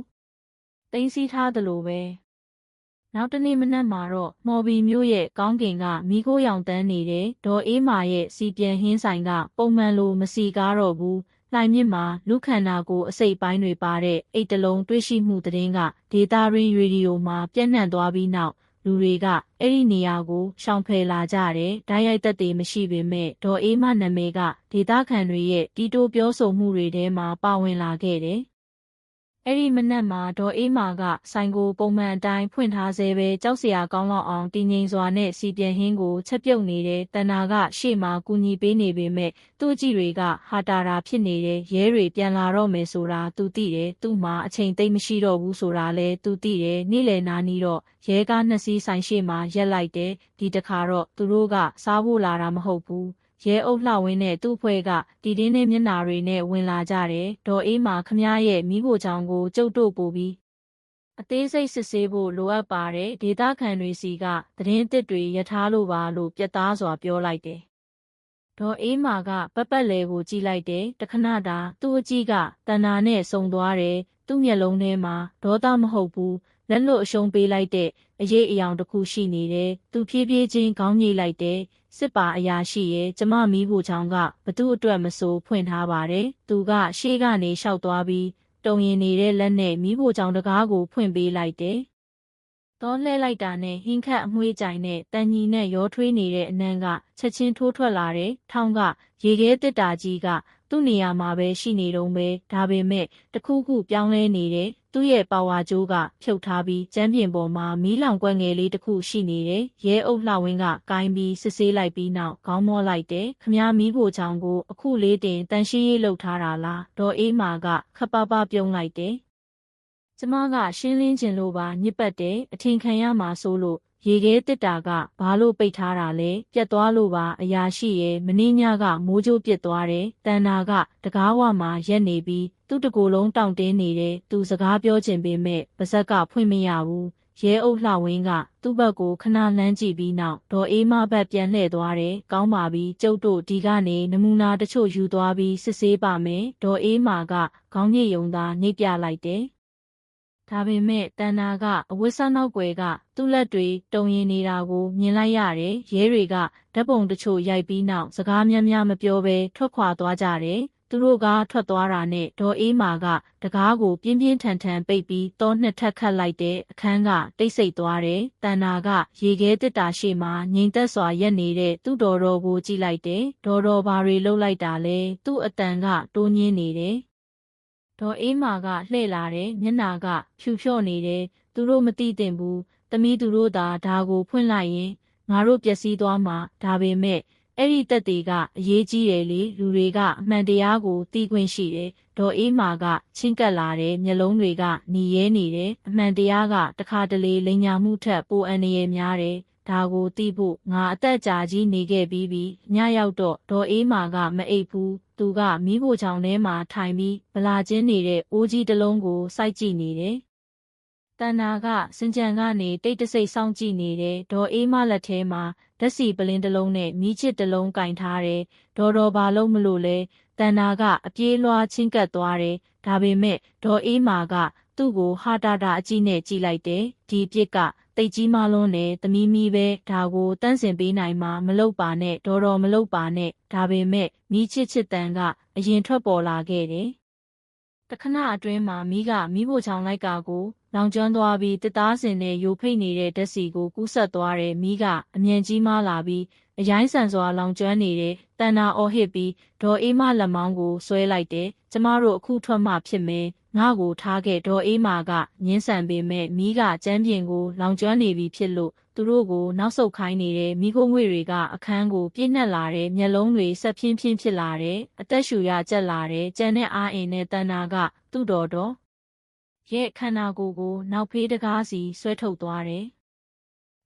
တင်းစီးထားသလိုပဲနောက်တနေ့မနက်မှာတော့မော်ဘီမြို့ရဲ့ကောင်းကင်ကမီးခိုးရောင်တန်းနေတဲ့ဒေါ်အေးမာရဲ့စီပြန်ဟင်းဆိုင်ကပုံမှန်လိုမစီကားတော့ဘူးလှိုင်မြစ်မှာလူခန္ဓာကိုယ်အစိတ်ပိုင်းတွေပါတဲ့အိတ်တလုံးတွေ့ရှိမှုသတင်းကဒေတာရင်းရေဒီယိုမှာပြန့်နှံ့သွားပြီးနောက်လူတွေကအဲ့ဒီနေရာကိုရှောင်ဖယ်လာကြတယ်။ဓာတ်ရိုက်သက်သေမရှိပေမဲ့ဒေါ်အေးမနာမည်ကဒေတာခံတွေရဲ့တီတိုးပြောဆိုမှုတွေထဲမှာပါဝင်လာခဲ့တယ်။အဲ့ဒီမနက်မှာဒေါ်အေးမာကဆိုင်ကိုပုံမှန်အတိုင်းဖွင့်ထားဆဲပဲကြောက်စရာကောင်းလောက်အောင်တည်ငြိမ်စွာနဲ့စီပြန်ဟင်းကိုချက်ပြုတ်နေတဲ့တဏ္ဍာကရှေ့မှာကူညီပေးနေပေမဲ့သူ့ကြည့်တွေကဟာတာတာဖြစ်နေတဲ့ရဲတွေပြန်လာတော့မယ်ဆိုတာသူသိတယ်သူ့မှာအချိန်သိမ့်မရှိတော့ဘူးဆိုတာလည်းသူသိတယ်နေ့လယ်နာနီးတော့ရဲကားနှစ်စီးဆိုင်ရှေ့မှာရက်လိုက်တယ်ဒီတခါတော့သူတို့ကစားဖို့လာတာမဟုတ်ဘူး ရဲအုပ်လှဝင်းနဲ့သူ့အဖွဲ့ကတီတင်းနဲ့မျက်နှာတွေနဲ့ဝင်လာကြတယ်ဒေါ်အေးမာခမရဲ့မိဖို့ချောင်းကိုကျုပ်တို့ပို့ပြီးအသေးစိတ်စစ်ဆေးဖို့လိုအပ်ပါတယ်ဒေသခံတွေစီကသတင်းအစ်တွေရထားလို့ပါလို့ပြတ်သားစွာပြောလိုက်တယ်ဒေါ်အေးမာကပတ်လည်ကိုကြည့်လိုက်တယ်တခဏတာသူ့အကြည့်ကတဏ္ဍာနဲ့စုံသွားတယ်သူ့မျက်လုံးထဲမှာဒေါသမဟုတ်ဘူးလက်လွတ်အရှုံးပေးလိုက်တဲ့အရေးအယောင်တစ်ခုရှိနေတယ်သူဖြည်းဖြည်းချင်းခေါင်းညှိလိုက်တယ်စစ်ပါအရာရှိရဲ့ကျမမီးဖို့ချောင်းကဘသူ့အတွက်မဆိုဖွင့်ထားပါတယ်သူကရှေ့ကနေလျှောက်သွားပြီးတုံရင်နေတဲ့လက်နဲ့မီးဖို့ချောင်းတကားကိုဖွင့်ပေးလိုက်တယ်တောလှဲလိုက်တာနဲ့ဟင်းခတ်အမွှေးကြိုင်နဲ့တန်ညီနဲ့ရောထွေးနေတဲ့အနံကချက်ချင်းထိုးထွက်လာတယ်ထောင်းကရေခဲတစ်တာကြီးကသူ့နေရာမှာပဲရှိနေတော့ပဲဒါပေမဲ့တခုခုပြောင်းလဲနေတယ်သူ့ရဲ့ပါဝါကြိုးကဖြုတ်ထားပြီးကျမ်းပြင်ပေါ်မှာမီးလောင်ကွက်ငယ်လေးတစ်ခုရှိနေတယ်ရဲအုပ်လှဝင်းကကိုင်းပြီးစစ်ဆေးလိုက်ပြီးနောက်ခေါင်းမောလိုက်တယ်ခမားမီးဖို့ချောင်းကိုအခုလေးတင်တန်ရှင်းရေးလုပ်ထားတာလားဒေါ်အေးမာကခပ်ပါပါပြုံးလိုက်တယ်ကျမကရှင်းလင်းခြင်းလို့ပါညစ်ပတ်တယ်အထင်ခံရမှာဆိုလို့ရေခဲတစ်တာကဘာလို့ပိတ်ထားတာလဲပြတ်သွားလို့ပါအရာရှိရဲ့မင်းညကမိုးကြိုးပစ်သွားတယ်တန်နာကတကားဝမှာရက်နေပြီးသူ့တကူလုံးတောင့်တင်းနေတယ်သူစကားပြောချင်ပေမဲ့ပါဇက်ကဖွင့်မရဘူးရဲအုပ်လှဝင်းကသူ့ဘက်ကိုခဏလမ်းကြည့်ပြီးနောက်ဒေါ်အေးမဘက်ပြန်လှည့်သွားတယ်ကောင်းပါပြီကျုပ်တို့ဒီကနေနမူနာတချို့ယူသွားပြီးစစ်ဆေးပါမယ်ဒေါ်အေးမာကခေါင်းညိတ်ယုံသာနှိပ်ပြလိုက်တယ်ဒါပေမဲ့တန်နာကအဝတ်စားနောက်ွယ်ကသူ့လက်တွေတုံရင်နေတာကိုမြင်လိုက်ရတယ်ရဲတွေကဓာတ်ပုံတချို့ရိုက်ပြီးနောက်စကားများများမပြောဘဲထွက်ခွာသွားကြတယ်သူတို့ကထွက်သွားတာနဲ့ဒေါ်အေးမာကတကားကိုပြင်းပြင်းထန်ထန်ပိတ်ပြီးတောနှစ်ထပ်ခတ်လိုက်တဲ့အခန်းကတိတ်ဆိတ်သွားတယ်တန်နာကရေခဲတစ်တာရှိမှငိမ်သက်စွာရက်နေတဲ့သူ့တော်ကိုကြည့်လိုက်တယ်ဒေါ်ဘာတွေလှုပ်လိုက်တာလဲသူ့အတန်ကတိုးညင်းနေတယ်ဒေါ်အေးမာကလှည့်လာတယ်မျက်နာကဖြူဖြော့နေတယ်သူတို့မသိသင့်ဘူးသမီးသူတို့သာဒါကိုဖွင့်လိုက်ရင်ငါတို့ပျက်စီးသွားမှာဒါပေမဲ့အဲ့ဒီတက်တွေကအရေးကြီးတယ်လေလူတွေကအမှန်တရားကိုသိခွင့်ရှိတယ်ဒေါ်အေးမာကချင်းကပ်လာတယ်မျက်လုံးတွေကหนีရဲနေတယ်အမှန်တရားကတခါတလေလိန်ညာမှုထက်ပိုအန္တရာယ်များတယ်ဒါကိုသိဖို့ငါအသက်ကြာကြီးနေခဲ့ပြီးညရောက်တော့ဒေါ်အေးမာကမအိပ်ဘူးသူကမီးဖို့ချောင်းထဲမှာထိုင်ပြီးဗလာချင်းနေတဲ့အိုးကြီးတစ်လုံးကိုစိုက်ကြည့်နေတယ်တန်နာကစင်ကြံကနေတိတ်တဆိတ်စောင့်ကြည့်နေတယ်ဒေါ်အေးမလက်ထဲမှာဓာတ်စီပလင်းတစ်လုံးနဲ့မီးချစ်တစ်လုံးကင်ထားတယ်ဒေါ်ဘာလို့မလို့လဲတန်နာကအပြေးလွှားချင်းကပ်သွားတယ်ဒါပေမဲ့ဒေါ်အေးမာကသူ့ကိုဟာတာအကြည့်နဲ့ကြည့်လိုက်တယ်ဒီပြစ်ကတိတ်ကြီးမလွန်းနဲ့သမီးမီးပဲဒါကိုတန့်စင်ပေးနိုင်မှာမလုပ်ပါနဲ့ဒေါ်မလုပ်ပါနဲ့ဒါပေမဲ့မီးချစ်တန်ကအရင်ထွက်ပေါ်လာခဲ့တယ်တခဏအတွင်းမှာမီးဖို့ချောင်းလိုက်ကာကိုလောင်ကျွမ်းသွားပြီးတစ်သားစင်နဲ့ယိုဖိတ်နေတဲ့ဓာတ်စီကိုကူးဆက်သွားတယ်မီးကအမြန်ကြီးမားလာပြီးအရိုင်းဆန်စွာလောင်ကျွမ်းနေတဲ့တန်နာအော်ဟစ်ပြီးဒေါ်အေးမလက်မောင်းကိုဆွဲလိုက်တယ်ကျမတို့အခုထွက်မှဖြစ်မယ်ငါ့ကိုထားခဲ့ဒေါ်အေးမာကညင်းဆန်ပေမဲ့မီးကကျမ်းပြင်ကိုလောင်ကျွမ်းနေပြီဖြစ်လို့သူတို့ကိုနောက်ဆုတ်ခိုင်းနေတဲ့မိခိုးငွေတွေကအခန်းကိုပြည့်နှက်လာတဲ့မျက်လုံးတွေဆက်ဖြင်းဖြစ်လာတဲ့အသက်ရှူရကျက်လာတဲ့ကြံတဲ့အားအင်နဲ့တန်နာကသူ့တော်ရဲ့ခန္ဓာကိုယ်ကိုနောက်ဖေးတကားစီဆွဲထုတ်သွားတယ်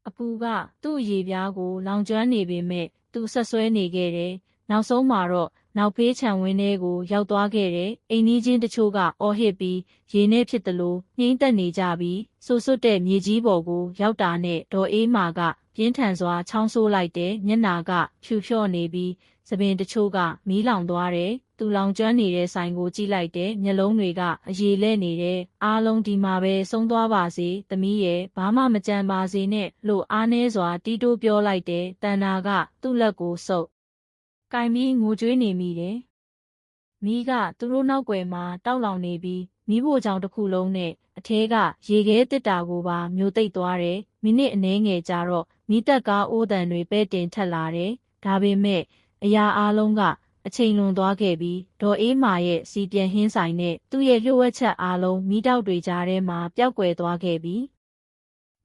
အပူကသူ့ရေပြားကိုလောင်ကျွမ်းနေပေမဲ့သူဆက်ဆွဲနေခဲ့တယ်နောက်ဆုံးမှာတော့နောက်ဖေးခြံဝင်းထဲကိုရောက်သွားခဲ့တယ်အိမ်နီးချင်းတချို့ကအော်ဟစ်ပြီးရေနဲ့ဖြစ်တယ်လို့နှိမ့်သက်နေကြပြီးဆူဆွတ်တဲ့မြေကြီးပေါ်ကိုရောက်တာနဲ့ဒေါ်အေးမာကပြင်းထန်စွာချောင်းဆိုးလိုက်တယ်မျက်နာကဖြူဖြော့နေပြီးသပင်တချို့ကမီးလောင်သွားတယ်သူလောင်ကျွမ်းနေတဲ့ဆိုင်ကိုကြည့်လိုက်တယ်မျက်လုံးတွေကအရေလဲ့နေတယ်အားလုံးဒီမှာပဲဆုံးသွားပါစေသမီးရဲ့ဘာမှမကြံပါစေနဲ့လို့အားနည်းစွာတီးတိုးပြောလိုက်တယ်တန်နာကသူ့လက်ကိုဆုပ်ကင်ပြီးငိုကြွေးနေမိတယ်မီးကသူတို့နောက်ွယ်မှာတောက်လောင်နေပြီးမီးဖို့ချောင်းတစ်ခုလုံးနဲ့အထဲကရေခဲတစ်တာကိုပါမျိုးသိပ်သွားတယ်မိနစ်အနည်းငယ်ကြာတော့မီးတက်ကားအိုးတန်တွေပဲတင်ထက်လာတယ်ဒါပေမဲ့အရာအလုံးကအချိန်လွန်သွားခဲ့ပြီးဒေါ်အေးမာရဲ့စီပြန်ဟင်းဆိုင်နဲ့သူ့ရဲ့လျှို့ဝှက်ချက်အားလုံးမီးတောက်တွေကြားထဲမှာပျောက်ကွယ်သွားခဲ့ပြီး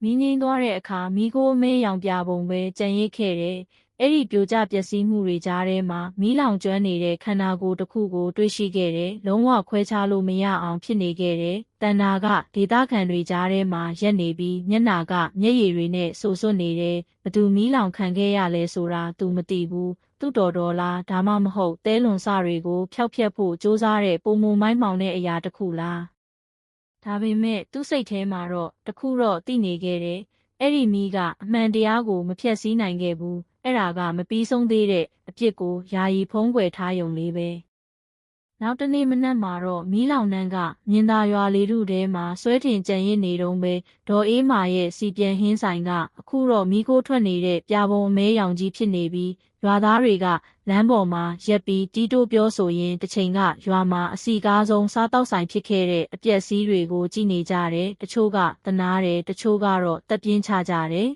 မီးငိမ့်သွားတဲ့အခါမီးခိုးမဲရောင်ပြပုံပဲကြံရစ်ခဲ့တယ်အဲ့ဒီပြိုကျပျက်စီးမှုတွေကြားထဲမှာမီးလောင်ကျွမ်းနေတဲ့ခန္ဓာကိုယ်တစ်ခုကိုတွေ့ရှိခဲ့တယ်လုံးဝခွဲခြားလို့မရအောင်ဖြစ်နေခဲ့တယ်တန်နာကဒေသခံတွေကြားထဲမှာရက်နေပြီးမျက်နာကမျက်ရည်တွေနဲ့ဆူဆွတ်နေတယ်ဘသူမီးလောင်ခံခဲ့ရလဲဆိုတာသူမသိဘူး သူ့တော်လားဒါမှမဟုတ်သဲလွန်စတွေကိုဖျောက်ဖျက်ဖို့ကြိုးစားတဲ့ပုံမမိုင်းမှောင်တဲ့အရာတစ်ခုလားဒါပေမဲ့သူ့စိတ်ထဲမှာတော့တခုတော့သိနေခဲ့တယ်အဲ့ဒီမီးကအမှန်တရားကိုမဖျက်ဆီးနိုင်ခဲ့ဘူးအဲ့ဒါကမပြီးဆုံးသေးတဲ့အပြစ်ကိုယာယီဖုံးကွယ်ထားရုံလေးပဲနောက်တနေ့မနက်မှာတော့မီးလောင်နှန်းကမြင်သာရွာလေးထုထဲမှာဆွဲထင်ကြံရစ်နေတုန်းပဲဒေါ်အေးမာရဲ့စီပြန်ဟင်းဆိုင်ကအခုတော့မီးခိုးထွက်နေတဲ့ပြာပုံအမဲရောင်ကြီးဖြစ်နေပြီးရွာသားတွေကလမ်းပေါ်မှာရက်ပြီးတီးတိုးပြောဆိုရင်းတစ်ချိန်ကရွာမှာအစီကားဆုံးစားတောက်ဆိုင်ဖြစ်ခဲ့တဲ့အပျက်စီးတွေကိုကြည့်နေကြတယ်တချို့ကသနားတယ်တချို့ကတော့တက်ပြင်းချကြတယ်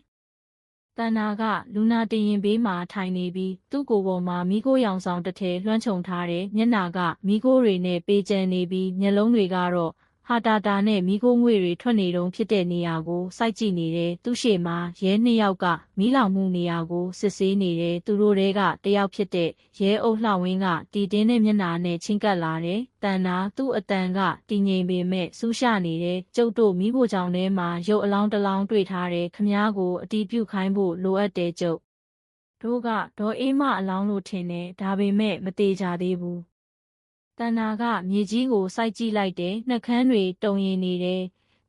တန်နာကလူနာတင်ရင်ဘေးမှာထိုင်နေပြီးသူ့ကိုယ်ပေါ်မှာမီးခိုးရောင်ဆောင်တစ်ထည်လွှမ်းခြုံထားတယ်မျက်နှာကမီးခိုးတွေနဲ့ပေးကျန်နေပြီးမျက်လုံးတွေကတော့ဟာတာတာနဲ့မီးခိုးငွေတွေထွက်နေတုန်းဖြစ်တဲ့နေရာကိုစိုက်ကြည့်နေတယ်သူ့ရှေ့မှာရဲနှစ်ယောက်ကမီးလောင်မှုနေရာကိုစစ်ဆေးနေတယ်သူတို့တဲကတယောက်ဖြစ်တဲ့ရဲအုပ်လှဝင်းကတီတင်းတဲ့မျက်နှာနဲ့ချင်းကပ်လာတယ်တန်နာသူ့အတန်ကတည်ငြိမ်ပေမဲ့စူးရှနေတယ်ကျုပ်တို့မီးဖိုချောင်ထဲမှာရုပ်အလောင်းတစ်လောင်းတွေ့ထားတယ်ခမားကိုအတီးပြုတ်ခိုင်းဖို့လိုအပ်တယ်ကျုပ်တို့ကဒေါ်အေးမအလောင်းလို့ထင်တယ်ဒါပေမဲ့မသေးကြသေးဘူးတန်နာကမြေကြီးကိုစိုက်ကြည့်လိုက်တယ်နှက်ခမ်းတွေတုံရင်နေတယ်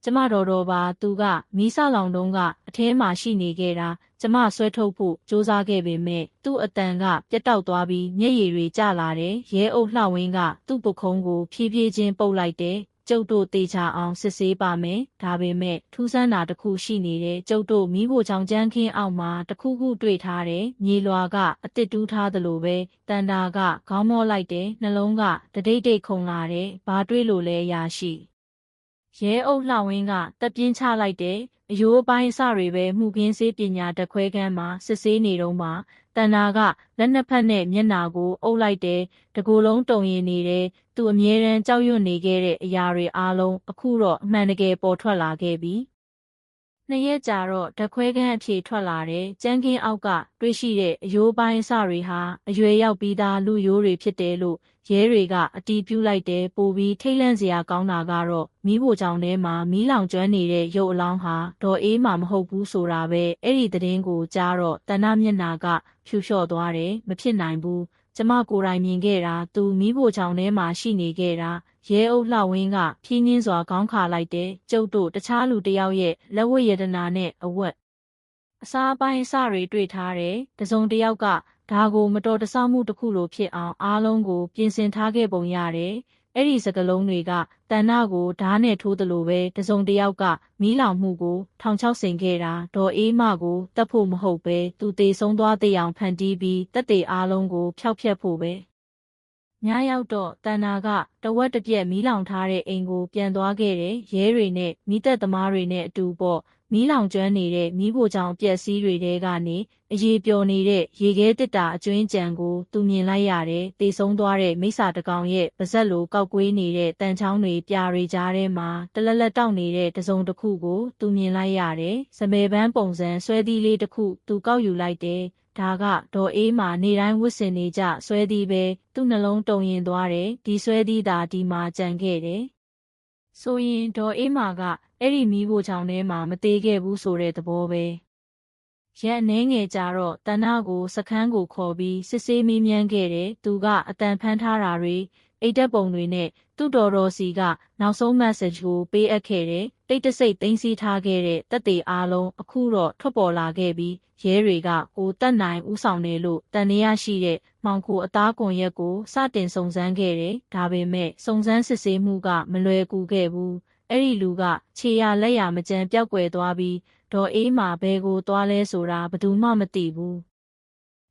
ကျမတော်ပါသူကမီးဆလောင်တုံးကအထဲမှာရှိနေခဲ့တာကျမဆွဲထုတ်ဖို့စူးစမ်းခဲ့ပေမဲ့သူ့အတန်ကပြတ်တောက်သွားပြီးမျက်ရည်တွေကျလာတယ်ရဲအုပ်လှဝင်းကသူ့ပုခုံးကိုဖြည်းဖြည်းချင်းပုတ်လိုက်တယ်ကျုပ်တို့တေချာအောင်စစ်ဆေးပါမယ်ဒါပေမဲ့ထူးဆန်းတာတစ်ခုရှိနေတယ်ကျုပ်တို့မီးဖိုချောင်ကျန်းခင်းအောက်မှာတစ်ခုခုတွေ့ထားတယ်မြေလွာကအတစ်တူးထားသလိုပဲတန်တာကခေါင်းမော့လိုက်တယ်နှလုံးကတဒိတ်ဒိတ်ခုန်လာတယ်ဘာတွေ့လို့လဲရာရှိရဲအုပ်လှဝင်းကတက်ပြင်းချလိုက်တယ်အယိုးအပိုင်းအစတွေပဲမှုခင်းစေးပညာတက်ခွဲခန်းမှာစစ်ဆေးနေတော့မှတန်နာကလက်နှစ်ဖက်နဲ့မျက်နှာကိုအုပ်လိုက်တယ်တကူလုံးတုံရင်နေတယ်သူအမြဲတမ်းကြောက်ရွံ့နေခဲ့တဲ့အရာတွေအားလုံးအခုတော့အမှန်တကယ်ပေါ်ထွက်လာခဲ့ပြီနှစ်ရက်ကြာတော့ဓာတ်ခွဲခန်းအဖြေထွက်လာတယ်ကျန်းကင်းအောက်ကတွေ့ရှိတဲ့အယိုးပိုင်းအစတွေဟာအရွယ်ရောက်ပြီးသားလူရိုးတွေဖြစ်တယ်လို့ရဲတွေကအတီးပြူလိုက်တယ်ပိုပြီးထိတ်လန့်စရာကောင်းတာကတော့မီးဖိုချောင်ထဲမှာမီးလောင်ကျွမ်းနေတဲ့ရုပ်အလောင်းဟာဒေါ်အေးမှမဟုတ်ဘူးဆိုတာပဲအဲ့ဒီသတင်းကိုကြားတော့တဏ္ဍမျက်နာကဖြူလျှော့သွားတယ်မဖြစ်နိုင်ဘူးကျမကိုယ်တိုင်မြင်ခဲ့တာသူမီးဖိုချောင်ထဲမှာရှိနေခဲ့တာရဲအုပ်လှဝင်းကဖြင်းနှင်းစွာခေါင်းခါလိုက်တယ်ကျုပ်တို့တခြားလူတစ်ယောက်ရဲ့လက်ဝတ်ရတနာနဲ့အဝတ်အစားအပိုင်းအစတွေတွေ့ထားတယ်တစုံတစ်ယောက်ကဒါကိုမတော်တဆမှုတစ်ခုလိုဖြစ်အောင်အားလုံးကိုပြင်ဆင်ထားခဲ့ပုံရတယ်အဲ့ဒီစကလုံးတွေကတန်နာကိုဓားနဲ့ထိုးသလိုပဲတစုံတစ်ယောက်ကမီးလောင်မှုကိုထောင်ချောက်ဆင်ခဲ့တာဒေါ်အေးမကိုတတ်ဖို့မဟုတ်ပဲသူတေဆုံးသွားတဲ့အောင်ဖန်တီးပြီးတက်တေအားလုံးကိုဖျောက်ဖျက်ဖို့ပဲညရောက်တော့တန်နာကတဝက်တစ်ပြက်မီးလောင်ထားတဲ့အိမ်ကိုပြန်သွားခဲ့တယ်ရဲတွေနဲ့မီးသက်သမားတွေနဲ့အတူပေါ့မီးလောင်ကျွမ်းနေတဲ့မီးဖိုချောင်ပျက်စီးတွေထဲကနေအရေပျော်နေတဲ့ရေခဲတစ်တာအကျွင်းကြံကိုသူမြင်လိုက်ရတယ်တေဆုံးသွားတဲ့မိစ္ဆာတကောင်ရဲ့ပါဇက်လိုကောက်ကွေးနေတဲ့တန်ချောင်းတွေပြာတွေကြားထဲမှာတလက်လက်တောက်နေတဲ့တစုံတစ်ခုကိုသူမြင်လိုက်ရတယ်စပယ်ပန်းပုံစံဆွဲသီးလေးတစ်ခုသူကောက်ယူလိုက်တယ်ဒါကဒေါ်အေးမှာနေတိုင်းဝတ်ဆင်နေကြဆွဲသီးပဲသူ့နှလုံးတုန်ရင်သွားတယ်ဒီဆွဲသီးသာဒီမှာကြံခဲ့တယ်ဆိုရင်ဒေါ်အေးမာကအဲ့ဒီမီးဖိုချောင်ထဲမှာမသေးခဲ့ဘူးဆိုတဲ့သဘောပဲရက်အနှဲငယ်ကြာတော့တဏ္ဍကိုစခန်းကိုခေါ်ပြီးစစ်ဆေးမေးမြန်းခဲ့တယ်သူကအတန်ဖန်းထားတာတွေအိတ်တက်ပုံတွေနဲ့သူ့တော်စီကနောက်ဆုံး message ကိုပေးအပ်ခဲ့တယ်တိတ်တဆိတ်သိမ်းဆည်းထားခဲ့တဲ့တက်တေအားလုံးအခုတော့ထွက်ပေါ်လာခဲ့ပြီးရဲတွေကကိုတက်နိုင်ဥဆောင်တယ်လို့တန်နေရရှိတဲ့မောင်ကိုအသားကွန်ရက်ကိုစတင်စုံစမ်းခဲ့တယ်ဒါပေမဲ့စုံစမ်းစစ်ဆေးမှုကမလွယ်ကူခဲ့ဘူးအဲ့ဒီလူကခြေရလက်ရမကြမ်းပျောက်ကွယ်သွားပြီးဒေါ်အေးမှာဘဲကိုသွားလဲဆိုတာဘယ်သူမှမသိဘူး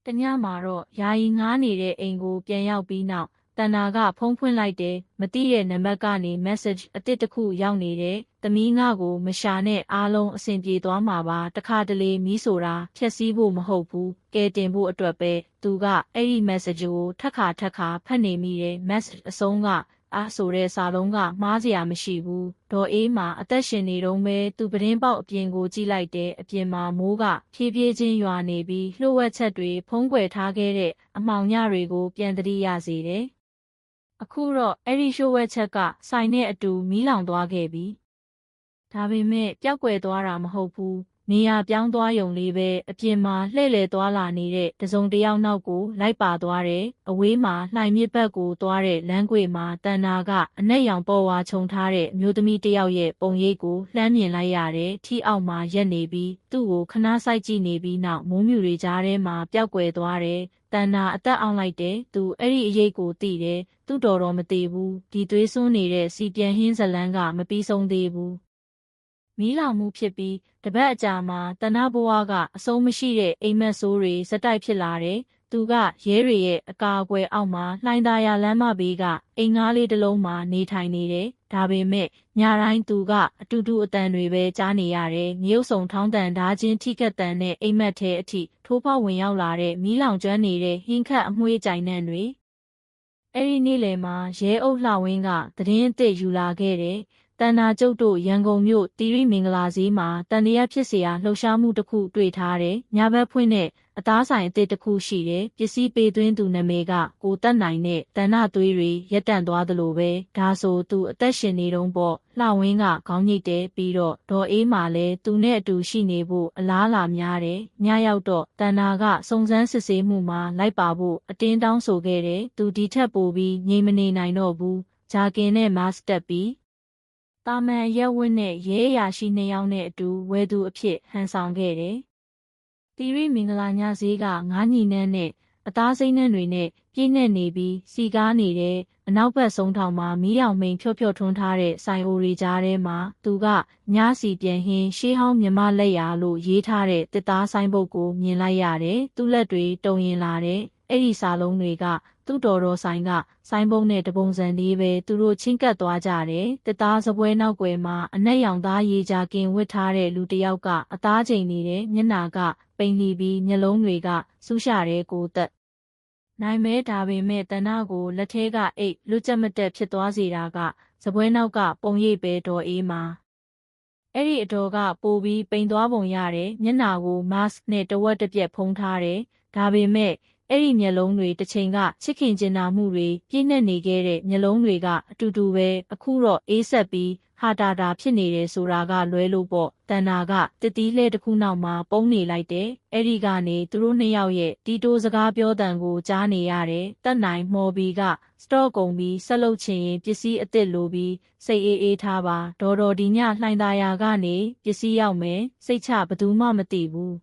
တညမှာတော့ယာယီငားနေတဲ့အိမ်ကိုပြန်ရောက်ပြီးနောက်တန်နာကဖုန်းဖွင့်လိုက်တယ်မသိတဲ့နံပါတ်ကနေ message အသစ်တစ်ခုရောက်နေတယ်သမီးငါကိုမရှာနဲ့အားလုံးအဆင်ပြေသွားမှာပါတခါတလေမီးဆိုတာဖြက်စီးဖို့မဟုတ်ဘူးကဲတင်ဖို့အတွက်ပဲသူကအဲ့ဒီ message ကိုထက်ခါဖတ်နေမိတယ် message အဆုံးကဆိုတဲ့စာလုံးကမှားစရာမရှိဘူးဒေါ်အေးမှာအသက်ရှင်နေတော့မဲသူပတင်းပေါက်အပြင်ကိုကြည့်လိုက်တယ်အပြင်မှာမိုးကဖြည်းဖြည်းချင်းရွာနေပြီးလှုပ်ဝက်ချက်တွေဖုံးကွယ်ထားခဲ့တဲ့အမှောင်ညတွေကိုပြန်သတိရစေတယ်အခုတော့အဲ့ဒီလှုပ်ဝက်ချက်ကဆိုင်နဲ့အတူမီးလောင်သွားခဲ့ပြီဒါပေမဲ့ပျောက်ကွယ်သွားတာမဟုတ်ဘူး နေရာပြောင်းသွားယုံလေးပဲအပြင်မှာလှည့်လည်သွားလာနေတဲ့တစုံတစ်ယောက်နောက်ကိုလိုက်ပါသွားတယ်။အဝေးမှာလှိုင်မြစ်ဘက်ကိုသွားတဲ့လမ်းကွေမှာတန်နာကအနက်ရောင်ပေါ်ဝါခြုံထားတဲ့အမျိုးသမီးတစ်ယောက်ရဲ့ပုံရိပ်ကိုလှမ်းမြင်လိုက်ရတယ်။ထီအောက်မှာရက်နေပြီးသူ့ကိုခဏစိုက်ကြည့်နေပြီးနောက်မိုးမြူတွေကြားထဲမှာပျောက်ကွယ်သွားတယ်။တန်နာအသက်အောင်လိုက်တယ်။သူအဲ့ဒီအရေးကိုသိတယ်။သူ့တော်မသိဘူး။ဒီသွေးစွန်းနေတဲ့စီပြန်ဟင်းဇလန်းကမပြီးဆုံးသေးဘူး။မီးလောင်မှုဖြစ်ပြီးတပတ်အကြာမှာတဏ္ဍဘဝကအဆုံးမရှိတဲ့အိမ်မက်ဆိုးတွေစတိုက်ဖြစ်လာတယ်။သူကရဲတွေရဲ့အကာအကွယ်အောက်မှာလှိုင်းသာယာလမ်းမဘေးကအိမ်ငါးလေးတစ်လုံးမှာနေထိုင်နေတယ်။ဒါပေမဲ့ညတိုင်းသူကအတူတူအတန်တွေပဲကြားနေရတယ်။မြုပ်ဆုံထောင်းတန်ဓာချင်းထိခတ်တန်နဲ့အိမ်မက်ထဲအထိထိုးပေါက်ဝင်ရောက်လာတဲ့မီးလောင်ကျွမ်းနေတဲ့ဟင်းခတ်အမွှေးကြိုင်နှံတွေအဲ့ဒီနေ့လယ်မှာရဲအုပ်လှဝင်းကသတင်းအသစ်ယူလာခဲ့တယ်။တန်နာကျုပ်တို့ရန်ကုန်မြို့တီရိမင်္ဂလာဈေးမှာတန်တရားဖြစ်เสียလှုပ်ရှားမှုတစ်ခုတွေ့ထားတယ်။ညဘက်ဖွင့်တဲ့အသားဆိုင်အသစ်တစ်ခုရှိတယ်။ပစ္စည်းပေးသွင်းသူနာမည်ကကိုတက်နိုင်တဲ့တန်နာသွေးတွေရက်တန့်သွားသလိုပဲ။ဒါဆိုသူအသက်ရှင်နေတုန်းပေါ့။လှဝင်းကခေါင်းညိတ်တယ်ပြီးတော့ဒေါ်အေးမှလည်းသူနဲ့အတူရှိနေဖို့အလားလာများတယ်။ညရောက်တော့တန်နာကစုံစမ်းစစ်ဆေးမှုမှာလိုက်ပါဖို့အတင်းတောင်းဆိုခဲ့တယ်။သူဒီထက်ပိုပြီးငြိမ်မနေနိုင်တော့ဘူး။ဂျာကင်နဲ့မတ်စတက်ပြီးတာမန်ရက်ဝင်းနဲ့ရဲအရာရှိ2ယောက်နဲ့အတူဝယ်သူအဖြစ်ဟန်ဆောင်ခဲ့တယ်။တီရိမင်္ဂလာညဈေးကငါးညီနှန်းနဲ့အသားစိမ့်နှန်းတွေနဲ့ပြည့်နေနေပြီးစီကားနေတဲ့အနောက်ဘက်ဆုံးထောင်မှာမီးရောင်မိန်ဖြော့ထွန်းထားတဲ့ဆိုင်အိုတွေကြားထဲမှာသူကညစီပြန်ဟင်းရှေးဟောင်းမြမလက်ရာလို့ရေးထားတဲ့တစ်သားဆိုင်ဘုတ်ကိုမြင်လိုက်ရတယ်။သူ့လက်တွေတုံရင်လာတဲ့အဲ့ဒီစာလုံးတွေကသူ့တော်ဆိုင်ကဆိုင်းဘုံနဲ့တပုံစံလေးပဲသူတို့ချင်းကပ်သွားကြတယ်။တစ်သားစပွဲနောက်ွယ်မှာအနက်ရောင်သားရေကြကင်ဝတ်ထားတဲ့လူတစ်ယောက်ကအသားချိန်နေတဲ့မျက်နာကပိန်လီပြီးမျက်လုံးတွေကဆူးရှာတဲ့ကိုသက်နိုင်မဲဒါပေမဲ့တဏ္ဍကိုလက်ထဲကအိတ်လွတ်ကျက်မတက်ဖြစ်သွားစေတာကစပွဲနောက်ကပုံရိပ်ပဲဒေါ်အေးမှာအဲ့ဒီအတော်ကပိုပြီးပိန်သွားပုံရတယ်မျက်နာကိုမတ်နဲ့တဝက်တစ်ပြက်ဖုံးထားတယ်ဒါပေမဲ့အဲ့ဒီမျက်လုံးတွေတစ်ချိန်ကချစ်ခင်ကျင်နာမှုတွေပြည့်နှက်နေခဲ့တဲ့မျက်လုံးတွေကအတူတူပဲအခုတော့အေးဆက်ပြီးဟာတာဖြစ်နေတယ်ဆိုတာကလွဲလို့ပေါ့တန်နာကတတိလဲတစ်ခုနောက်မှာပုံနေလိုက်တယ်အဲ့ဒီကနေသူတို့2ယောက်ရဲ့တီတိုစကားပြောတန်ကိုကြားနေရတယ်တက်နိုင်မော်ဘီကစတော့ကုန်ပြီးဆက်လုပ်ချင်ရင်ပစ္စည်းအစ်စ်လိုပြီးစိတ်အေးထားပါဒေါ်ဒီညလှိုင်သာယာကနေပစ္စည်းရောက်မယ်စိတ်ချဘယ်သူမှမသိဘူး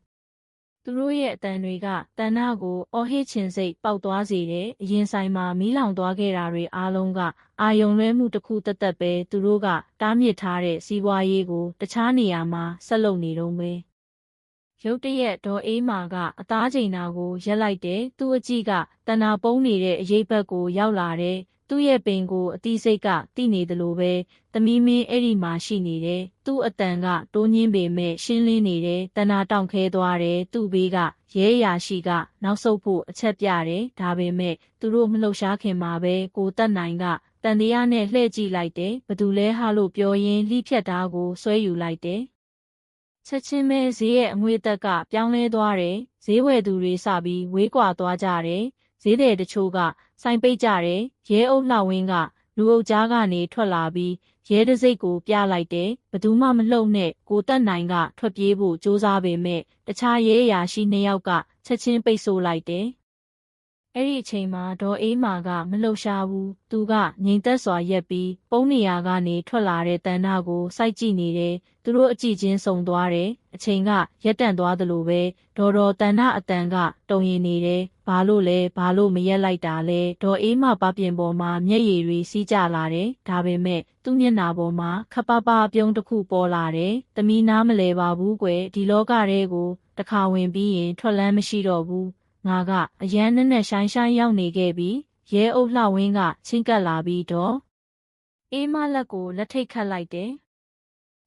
သူတို့ရဲ့အတန်တွေကတန်နာကိုအော်ဟစ်ချင်စိတ်ပေါက်သွားစေတယ်။အရင်ဆိုင်မှာမီးလောင်သွားခဲ့တာတွေအားလုံးကအာယုံလွဲမှုတစ်ခုသက်သက်ပဲသူတို့ကတားမြစ်ထားတဲ့စီးပွားရေးကိုတခြားနေရာမှာဆက်လုပ်နေတော့ပဲ။ရုတ်တရက်ဒေါ်အေးမာကအသားချိန်နာကိုရက်လိုက်တယ်။သူ့အကြည့်ကတန်နာပုံးနေတဲ့အရေးဘက်ကိုရောက်လာတယ်။သူ့ရဲ့ပင်ကိုအတိစိတ်ကတိနေတယ်လို့ပဲသမီးမင်းအဲ့ဒီမှာရှိနေတယ်သူ့အတန်ကတိုးညင်းပေမဲ့ရှင်းလင်းနေတယ်တနာတောင့်ခဲသွားတယ်သူ့ဘေးကရဲရာရှိကနောက်ဆုတ်ဖို့အချက်ပြတယ်ဒါပေမဲ့သူတို့မလှုပ်ရှားခင်မှာပဲကိုတက်နိုင်ကတန်တရားနဲ့လှည့်ကြည့်လိုက်တယ်ဘသူလဲဟာလို့ပြောရင်းလှိဖြတ်သားကိုဆွဲယူလိုက်တယ်ချက်ချင်းပဲဈေးရဲ့အငွေတက်ကပြောင်းလဲသွားတယ်ဈေးဝယ်သူတွေစပြီးဝေးကွာသွားကြတယ်ဈေးတယ်တချို့ကဆိုင်ပိတ်ကြတယ်ရဲအုပ်လှဝင်းကလူအုပ်ကြားကနေထွက်လာပြီးရဲတစိတ်ကိုပြလိုက်တယ်ဘသူမှမလှုပ်နဲ့ကိုတက်နိုင်ကထွက်ပြေးဖို့ကြိုးစားပေမဲ့တခြားရဲအရာရှိ2ယောက်ကချက်ချင်းပိတ်ဆို့လိုက်တယ်အဲ့ဒီအချိန်မှာဒေါ်အေးမာကမလှုပ်ရှားဘူးသူကငြိမ်သက်စွာရက်ပြီးပုံးနေရာကနေထွက်လာတဲ့တန်နာကိုစိုက်ကြည့်နေတယ်သူတို့အကြည့်ချင်းစုံသွားတယ်အချိန်ကရက်တန့်သွားသလိုပဲဒေါ်တန်နာအတန်ကတုံရင်နေတယ်ဘာလို့လဲဘာလို့မရက်လိုက်တာလဲဒေါ်အေးမာပပြင်ပေါ်မှာမျက်ရည်တွေစီးကျလာတယ်ဒါပေမဲ့သူ့မျက်နှာပေါ်မှာခပ်ပါးပါးပြုံးတစ်ခုပေါ်လာတယ်သမီးနားမလဲပါဘူးကွယ်ဒီလောကထဲကိုတစ်ခါဝင်ပြီးရင်ထွက်လန်းမရှိတော့ဘူးငါကအရန်နဲ့ရှိုင်းရောက်နေခဲ့ပြီးရဲအုပ်လှဝင်းကချင်းကပ်လာပြီးတော့အေးမလက်ကိုလက်ထိတ်ခတ်လိုက်တယ်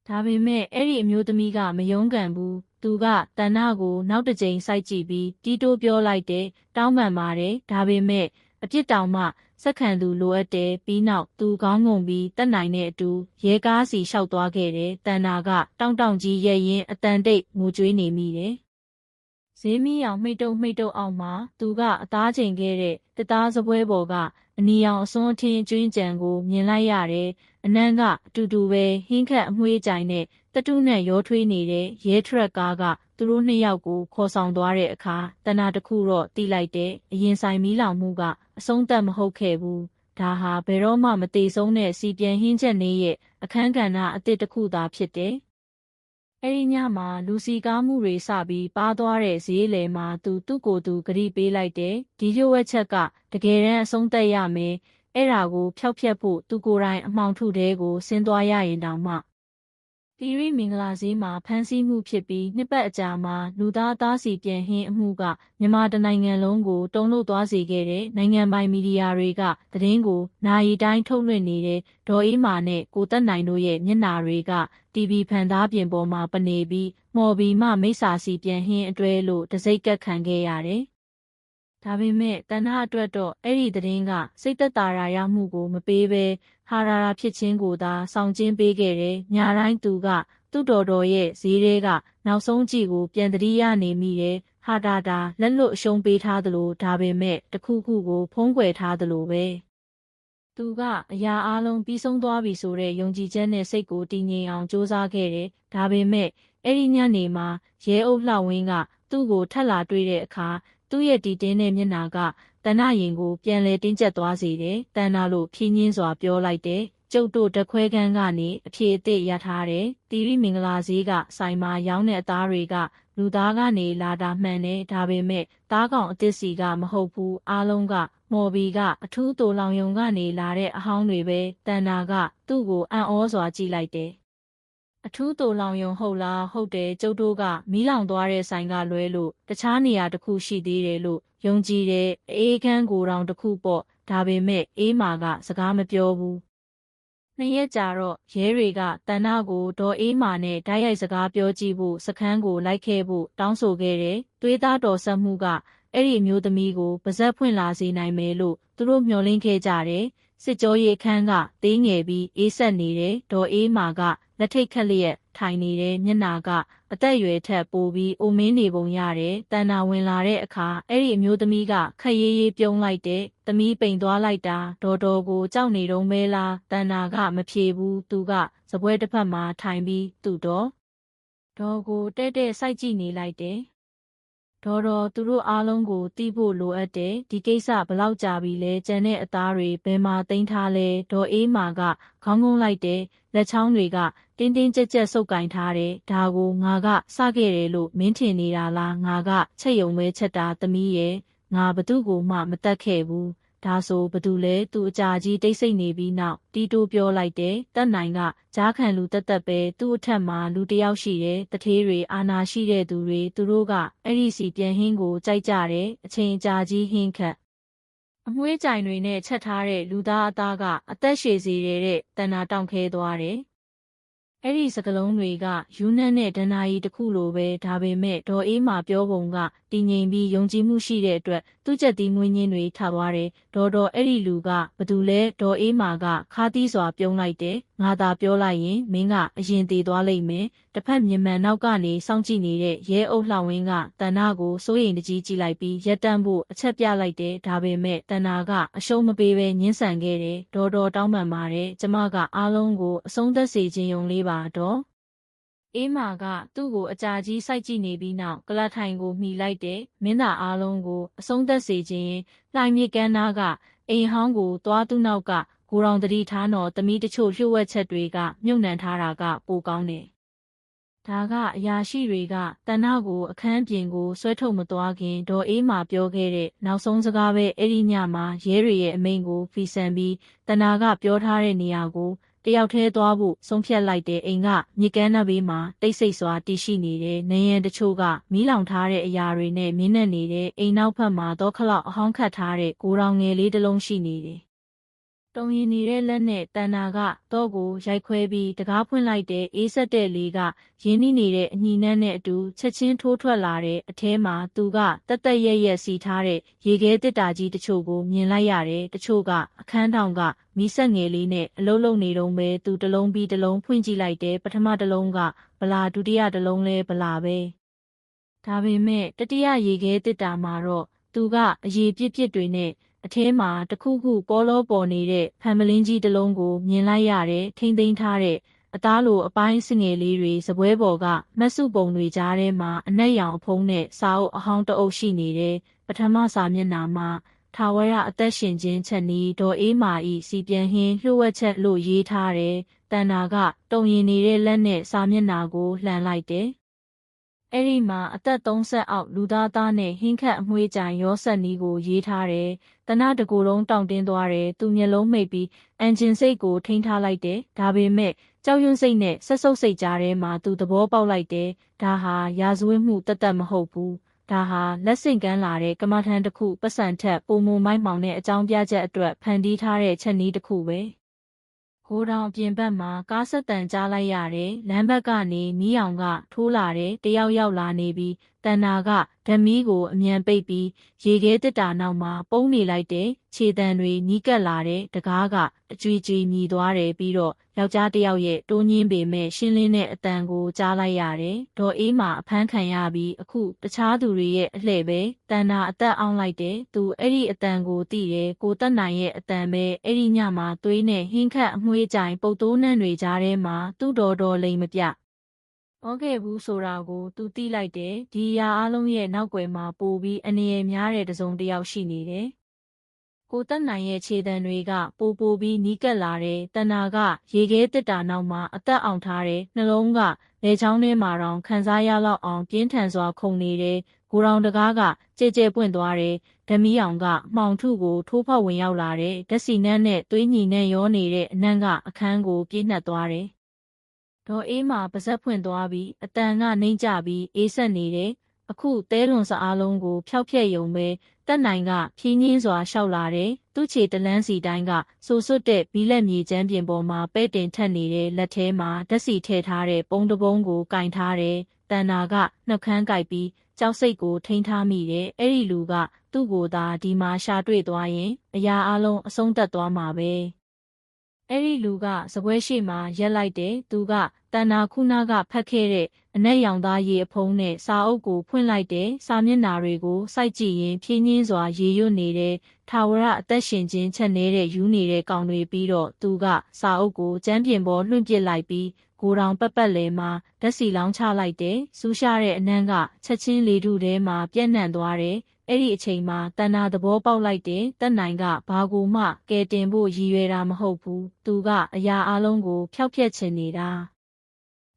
ဒါပေမဲ့အဲ့ဒီအမျိုးသမီးကမယုံကန်ဘူးသူကတန်နာကိုနောက်တစ်ကြိမ်စိုက်ကြည့်ပြီးတီးတိုးပြောလိုက်တယ်တောင်းပန်ပါတယ်ဒါပေမဲ့အပြစ်တောင်မှစက္ကန့်သူလိုအပ်တယ်ပြီးနောက်သူခေါင်းငုံပြီးတက်နိုင်တဲ့အတူရဲကားစီလျှောက်သွားခဲ့တယ်တန်နာကတောင့်ကြီးရဲ့ရင်အတန်တိတ်ငိုကြွေးနေမိတယ်ဈေးမီအောင်မှိတ်တုပ်အောင်မှာသူကအသားချိန်ခဲ့တဲ့တစ်သားစပွဲပေါ်ကအနီရောင်အစွန်းအထင်းကျွင်းကြံကိုမြင်လိုက်ရတယ်အနံ့ကအတူတူပဲဟင်းခတ်အမွှေးကြိုင်နဲ့ တတုနဲ့ရောထွေးနေတဲ့ရဲထရက်ကားကသူတို့နှစ်ယောက်ကိုခေါ်ဆောင်သွားတဲ့အခါတဏတစ်ခုတော့တီးလိုက်တဲ့အရင်ဆိုင်မီးလောင်မှုကအဆုံးသတ်မဟုတ်ခဲ့ဘူးဒါဟာဘယ်တော့မှမတေဆုံးတဲ့စီပြန်ဟင်းချက်နေရဲ့အခန်းကဏ္ဍအသစ်တစ်ခုသာဖြစ်တယ်အဲ့ဒီညမှာလူစီကားမှုတွေစပြီးပါသွားတဲ့ဈေးလယ်မှာသူ့ကိုယ်သူဂရိပေးလိုက်တယ်ဒီလျှို့ဝှက်ချက်ကတကယ်တမ်းအဆုံးသတ်ရမယ်အဲ့ဒါကိုဖျောက်ဖျက်ဖို့သူကိုယ်တိုင်အမှောင်ထုတဲကိုဆင်းသွားရရင်တောင်မှသီရိမင်္ဂလာဈေးမှာဖမ်းဆီးမှုဖြစ်ပြီးနှစ်ပတ်အကြာမှာလူသားအသားစီပြန်ဟင်းအမှုကမြန်မာတနိုင်ငံလုံးကိုတုန်လှုပ်သွားစေခဲ့တဲ့နိုင်ငံပိုင်မီဒီယာတွေကသတင်းကိုနာရီတိုင်းထုတ်လွှင့်နေတဲ့ဒေါ်အေးမာနဲ့ကိုသက်နိုင်တို့ရဲ့မျက်နှာတွေက TV ဖန်သားပြင်ပေါ်မှာပနေပြီးမော်ဘီမှမိစ္ဆာစီပြန်ဟင်းအတွဲလို့တစိမ့်ကပ်ခံခဲ့ရတယ်။ဒါပေမဲ့တဏှာအတွက်တော့အဲ့ဒီသတင်းကစိတ်သက်သာရမှုကိုမပေးဘဲဟာရာဖြစ်ခြင်းကိုသာဆောင်ကျင်းပေးခဲ့တယ်။ညာတိုင်းသူကသူ့တော်ရဲ့ဈေးထဲကနောက်ဆုံးကြည့်ကိုပြန်တတိယနေမိတယ်။ဟာတာလက်လွတ်အရှုံးပေးထားသလိုဒါပေမဲ့တခုခုကိုဖုံးကွယ်ထားသလိုပဲ။သူကအရာအလုံးပြီးဆုံးသွားပြီဆိုတဲ့ယုံကြည်ချက်နဲ့စိတ်ကိုတည်ငြိမ်အောင်စ조사ခဲ့တယ်။ဒါပေမဲ့အဲ့ဒီညနေမှာရဲအုပ်လှဝင်းကသူ့ကိုထပ်လာတွေ့တဲ့အခါသူ့ရဲ့တီတင်းတဲ့မျက်နှာကတဏှရင်ကိုပြန်လဲတင်းကျပ်သွားစေတယ်။တဏှလို့ဖြင်းညင်းစွာပြောလိုက်တယ်။ကျုပ်တို့တခွဲခန်းကနေအဖြေအသစ်ရထားတယ်။တီရိမင်္ဂလာဈေးကဆိုင်မှာရောင်းတဲ့အသားတွေကလူသားကနေလာတာမှန်တယ်ဒါပေမဲ့သားကောင်အသစ်စီကမဟုတ်ဘူးအားလုံးကမော်ဘီကအထူးတိုလောင်ယုံကနေလာတဲ့အဟောင်းတွေပဲတန်နာကသူ့ကိုအံ့ဩစွာကြည့်လိုက်တယ်အထူးတိုလောင်ယုံဟုတ်လားဟုတ်တယ်ကျုပ်တို့ကမီးလောင်သွားတဲ့ဆိုင်ကလွဲလို့တခြားနေရာတစ်ခုရှိသေးတယ်လို့ယုံကြည်တယ်အေးခန်းကိုတောင်တစ်ခုပေါ့ဒါပေမဲ့အေးမာကစကားမပြောဘူးနှစ်ရက်ကြာတော့ရဲတွေကတန်နာကိုဒေါ်အေးမာနဲ့ဓာတ်ရိုက်စကားပြောကြည့်ဖို့စခန်းကိုလိုက်ခဲ့ဖို့တောင်းဆိုခဲ့တယ်။သွေးသားတော်ဆက်မှုကအဲ့ဒီအမျိုးသမီးကိုပါဇက်ဖွင့်လာစေနိုင်မယ်လို့သူတို့မျှော်လင့်ခဲ့ကြတယ်။စစ်ကြောရေးခန်းကသေးငယ်ပြီးအေးဆက်နေတယ်။ဒေါ်အေးမာကလက်ထိတ်ခက်လျက်ထိုင်နေတဲ့မျက်နာကအသက်အရွယ်ထက်ပိုပြီးအိုမင်းနေပုံရတယ်။တန်နာဝင်လာတဲ့အခါအဲ့ဒီအမျိုးသမီးကခက်ရေးရေးပြုံးလိုက်တဲ့သမီးပိန်သွားလိုက်တာဒေါ်တော်ကိုကြောက်နေတုံးမဲလားတန်နာကမဖြေဘူးသူကစပွဲတစ်ဖက်မှာထိုင်ပြီးသူ့ဒေါ်ကိုတဲ့စိုက်ကြည့်နေလိုက်တယ်ဒေါ်သူတို့အားလုံးကိုတီးဖို့လိုအပ်တယ်ဒီကိစ္စဘလောက်ကြာပြီလဲကျန်တဲ့အသားတွေဘယ်မှာသိမ်းထားလဲဒေါ်အေးမာကခေါင်းငုံလိုက်တယ်လက်ချောင်းတွေကတင်းတင်းကြပ်ကြပ်ဆုပ်ကင်ထားတယ်ဒါကိုငါကစခဲ့တယ်လို့မင်းထင်နေတာလားငါကချက်ယုံပဲချက်တာသမီးရဲ့ငါဘသူ့ကိုမှမတတ်ခဲ့ဘူးဒါဆိုဘသူလဲသူအကြာကြီးတိတ်ဆိတ်နေပြီးနောက်တီတိုးပြောလိုက်တယ်တက်နိုင်ကကြားခံလူတက်ပဲသူ့အထက်မှာလူတစ်ယောက်ရှိတယ်တထေးတွေအာနာရှိတဲ့သူတွေသူတို့ကအဲ့ဒီစီပြန်ဟင်းကိုကြိုက်ကြတယ်အချိန်အကြာကြီးဟင်းခတ်အမွှေးကြိုင်တွေနဲ့ချက်ထားတဲ့လူသားအသားကအသက်ရှည်စေတဲ့တဏ္ဍာတောင့်ခဲသွားတယ်အဲ့ဒီစကလုံးတွေကယူနက်နဲ့ဒဏ္ဍာရီတစ်ခုလိုပဲဒါပေမဲ့ဒေါ်အေးမာပြောပုံကတည်ငြိမ်ပြီးယုံကြည်မှုရှိတဲ့အတွက်သူ့ချက်သီးမွေးညင်းတွေထသွားတယ်ဒေါ်အဲ့ဒီလူကဘသူလဲဒေါ်အေးမာကခါးသီးစွာပြုံးလိုက်တယ်ငါသာပြောလိုက်ရင်မင်းကအရင်သေးသွားလိမ့်မယ်တစ်ဖက်မြင်မှန်နောက်ကနေစောင့်ကြည့်နေတဲ့ရဲအုပ်လှဝင်းကတဏ္ဍာကိုစိုးရိမ်တကြီးကြည့်လိုက်ပြီးရက်တန့်ဖို့အချက်ပြလိုက်တယ်ဒါပေမဲ့တဏ္ဍာကအရှုံးမပေးဘဲညှင်းဆန်ခဲ့တယ်ဒေါ်တောင်းပန်ပါတယ်ကျမကအားလုံးကိုအဆုံးသတ်စေခြင်းယုံလေးပါတော့အေးမာကသူ့ကိုအကြာကြီးစိုက်ကြည့်နေပြီးနောက်ကလတ်ထိုင်ကိုမှီလိုက်တယ်မင်းသားအားလုံးကိုအဆုံးသတ်စေခြင်းလှိုင်မြေကန်းနာကအိမ်ဟောင်းကိုသွားသူ့နောက်ကကိုရောင်တတိထားတော်သမီးတချို့လျှို့ဝှက်ချက်တွေကမြုပ်နှံထားတာကပိုကောင်းတယ်ဒါကအရာရှိတွေကတဏ္ဍာကိုအခန်းပြင်ကိုဆွဲထုတ်မသွားခင်ဒေါ်အေးမာပြောခဲ့တဲ့နောက်ဆုံးစကားပဲအဲ့ဒီညမှာရဲတွေရဲ့အမိန့်ကိုဖီဆန်ပြီးတဏ္ဍာကပြောထားတဲ့နေရာကိုတယောက်တည်းသွားဖို့ဆုံးဖြတ်လိုက်တဲ့အိမ်ကမြေကမ်းနဘေးမှာတိတ်ဆိတ်စွာတည်ရှိနေတဲ့နေရန်တချို့ကမီးလောင်ထားတဲ့အရာတွေနဲ့မြင်းနဲ့နေတဲ့အိမ်နောက်ဘက်မှာတော့ခလောက်အဟောင်းခတ်ထားတဲ့ကိုရောင်ငယ်လေးတစ်လုံးရှိနေတယ်။တုံရင်နေတဲ့လက်နဲ့တန်နာကတော့ကိုရိုက်ခွဲပြီးတကားဖွင့်လိုက်တဲ့အေးဆက်တဲ့လေးကရင်းနှီးနေတဲ့အညီနှန်းနဲ့အတူချက်ချင်းထိုးထွက်လာတဲ့အထဲမှာသူကတက်ရက်စီထားတဲ့ရေခဲတစ်တာကြီးတချို့ကိုမြင်လိုက်ရတယ်တချို့ကအခန်းထောင်ကမီးဆက်ငယ်လေးနဲ့အလုံးလုံးနေတုံးပဲသူတစ်လုံးပြီးတစ်လုံးဖွင့်ကြည့်လိုက်တယ်ပထမတစ်လုံးကဗလာဒုတိယတစ်လုံးလဲဗလာပဲဒါပေမဲ့တတိယရေခဲတစ်တာမှာတော့သူကအရေပြစ်တွေနဲ့အထဲမှာတခုခုပေါ်လောပေါ်နေတဲ့ဖန်မလင်းကြီးတစ်လုံးကိုမြင်လိုက်ရတယ်ထိမ့်သိမ်းထားတဲ့ အသားလိုအပိုင်းစငယ်လေးတွေစပွဲပေါ်ကမတ်စုပုံတွေကြားထဲမှာအနက်ရောင်အဖုံးနဲ့စာအုပ်အဟောင်းတအုပ်ရှိနေတယ်ပထမစာမျက်နှာမှာထာဝရအသက်ရှင်ခြင်းချက်နီးဒေါ်အေးမာဤစီပြန်ဟင်းလျှို့ဝှက်ချက်လို့ရေးထားတယ်တန်နာကတုံရင်နေတဲ့လက်နဲ့စာမျက်နှာကိုလှန်လိုက်တယ်အဲ့ဒီမှာအသက်30အောက်လူသားသားနဲ့ဟင်းခတ်အမွှေးကြိုင်ရောဆက်နီးကိုရေးထားတယ်။တနတကူလုံးတောင့်တင်းသွားတယ်။သူမျက်လုံးမိတ်ပြီးအန်ဂျင်စိတ်ကိုထိန်းထားလိုက်တယ်။ဒါပေမဲ့ကြောက်ရွံ့စိတ်နဲ့ဆက်ဆုပ်စိတ်ကြားထဲမှာသူသဘောပေါက်လိုက်တယ်။ဒါဟာရာဇဝတ်မှုတသက်မဟုတ်ဘူး။ဒါဟာလက်ဆင့်ကမ်းလာတဲ့ကမ္မထံတစ်ခုပတ်စံထက်ပုံမမိုက်မောင်တဲ့အကြောင်းပြချက်အတွက်ဖန်တီးထားတဲ့ချက်နည်းတစ်ခုပဲ။ဟိုတောင်ပြင်ဘက်မှာကားဆက်တန်ကြားလိုက်ရတယ်လမ်းဘက်ကနေမီးအောင်ကထိုးလာတယ်တယောက်ရောက်လာနေပြီးတန်နာကဓမီကိုအမြန်ပိတ်ပြီးရေခဲတစ်တာနောက်မှာပုံနေလိုက်တယ်ခြေတံတွေနီးကပ်လာတယ်တကားကအကြွေကြွေမြည်သွားတယ်ပြီးတော့ယောက်ျားတစ်ယောက်ရဲ့တိုးညင်းပေမဲ့ရှင်းလင်းတဲ့အတန်ကိုကြားလိုက်ရတယ်ဒေါ်အေးမှာအဖမ်းခံရပြီးအခုတခြားသူတွေရဲ့အလှဲ့ပဲတန်နာအသက်အောင်လိုက်တယ်သူအဲ့ဒီအတန်ကိုသိတယ်ကိုတက်နိုင်ရဲ့အတန်ပဲအဲ့ဒီညမှာသွေးနဲ့ဟင်းခတ်အမွှေးကြိုင်ပုတ်တိုးနှံတွေကြားထဲမှာသူ့တော်လိမ်မပြဩခဲ့ဘူးဆိုတာကိုသူသိလိုက်တယ်ဒီအရာအလုံးရဲ့နောက်ွယ်မှာပိုပြီးအနေရများတဲ့တစုံတစ်ယောက်ရှိနေတယ်ကိုတက်နိုင်ရဲ့ခြေတံတွေကပိုပြီးနီးကပ်လာတယ်တဏ္ဍာကရေခဲတစ်တာနောက်မှာအသက်အောင်ထားတယ်နှလုံးကလေချောင်းထဲမှာတောင်ခံစားရလောက်အောင်ပြင်းထန်စွာခုန်နေတယ်ကိုရောင်တကားကကြဲကြဲပွင့်သွားတယ်ဓမီအောင်ကမှောင်ထုကိုထိုးဖောက်ဝင်ရောက်လာတယ်ဓာတ်စီနန်းနဲ့သွေးညီနဲ့ရောနေတဲ့အနံ့ကအခန်းကိုပြည့်နှက်သွားတယ်ဒေါ်အေးမှာပါဇက်ဖွင့်သွားပြီးအတန်ကနှိမ့်ကြပြီးအေးဆက်နေတယ်အခုတဲလွန်စအားလုံးကိုဖျောက်ဖျက်ယုံပဲတက်နိုင်ကဖြင်းညင်းစွာရှောက်လာတယ်သူ့ခြေတလန်းစီတိုင်းကဆိုစွတ်တဲ့ဘီလက်မြေချမ်းပြင်ပေါ်မှာပဲ့တင်ထက်နေတဲ့လက်ထဲမှာဓာတ်စီထည့်ထားတဲ့ပုံတပုံးကိုကင်ထားတယ်တန်နာကနှုတ်ခမ်းကိုက်ပြီးကြောက်စိတ်ကိုထိန်းထားမိတယ်အဲ့ဒီလူကသူ့ကိုသာဒီမှာရှာတွေ့သွားရင်အရာအလုံးအဆုံးသတ်သွားမှာပဲအဲ့ဒီလူကစပွဲရှိမှရက်လိုက်တယ်သူကတန်နာခုနာကဖတ်ခဲ့တဲ့အနက်ရောင်သားရေအဖုံးနဲ့စာအုပ်ကိုဖွင့်လိုက်တယ်စာမျက်နှာတွေကိုစိုက်ကြည့်ရင်ဖြင်းညင်းစွာရေရွတ်နေတဲ့ထာဝရအသက်ရှင်ခြင်းချက်နေတဲ့ယူနေတဲ့ကောင်တွေပြီးတော့သူကစာအုပ်ကိုကျမ်းပြင်ပေါ်လွှင့်ပစ်လိုက်ပြီးကိုတောင်ပတ်လဲမှာဓာတ်စီလောင်းချလိုက်တယ်စူးရှားတဲ့အနံ့ကချက်ချင်းလေထုထဲမှာပြန့်နှံ့သွားတယ်အဲ့ဒီအချိန်မှာတဏ္ဍာသဘောပေါက်လိုက်တယ်တက်နိုင်ကဘာကိုမှကယ်တင်ဖို့ရည်ရွယ်တာမဟုတ်ဘူးသူကအရာအလုံးကိုဖျောက်ဖျက်ချင်နေတာ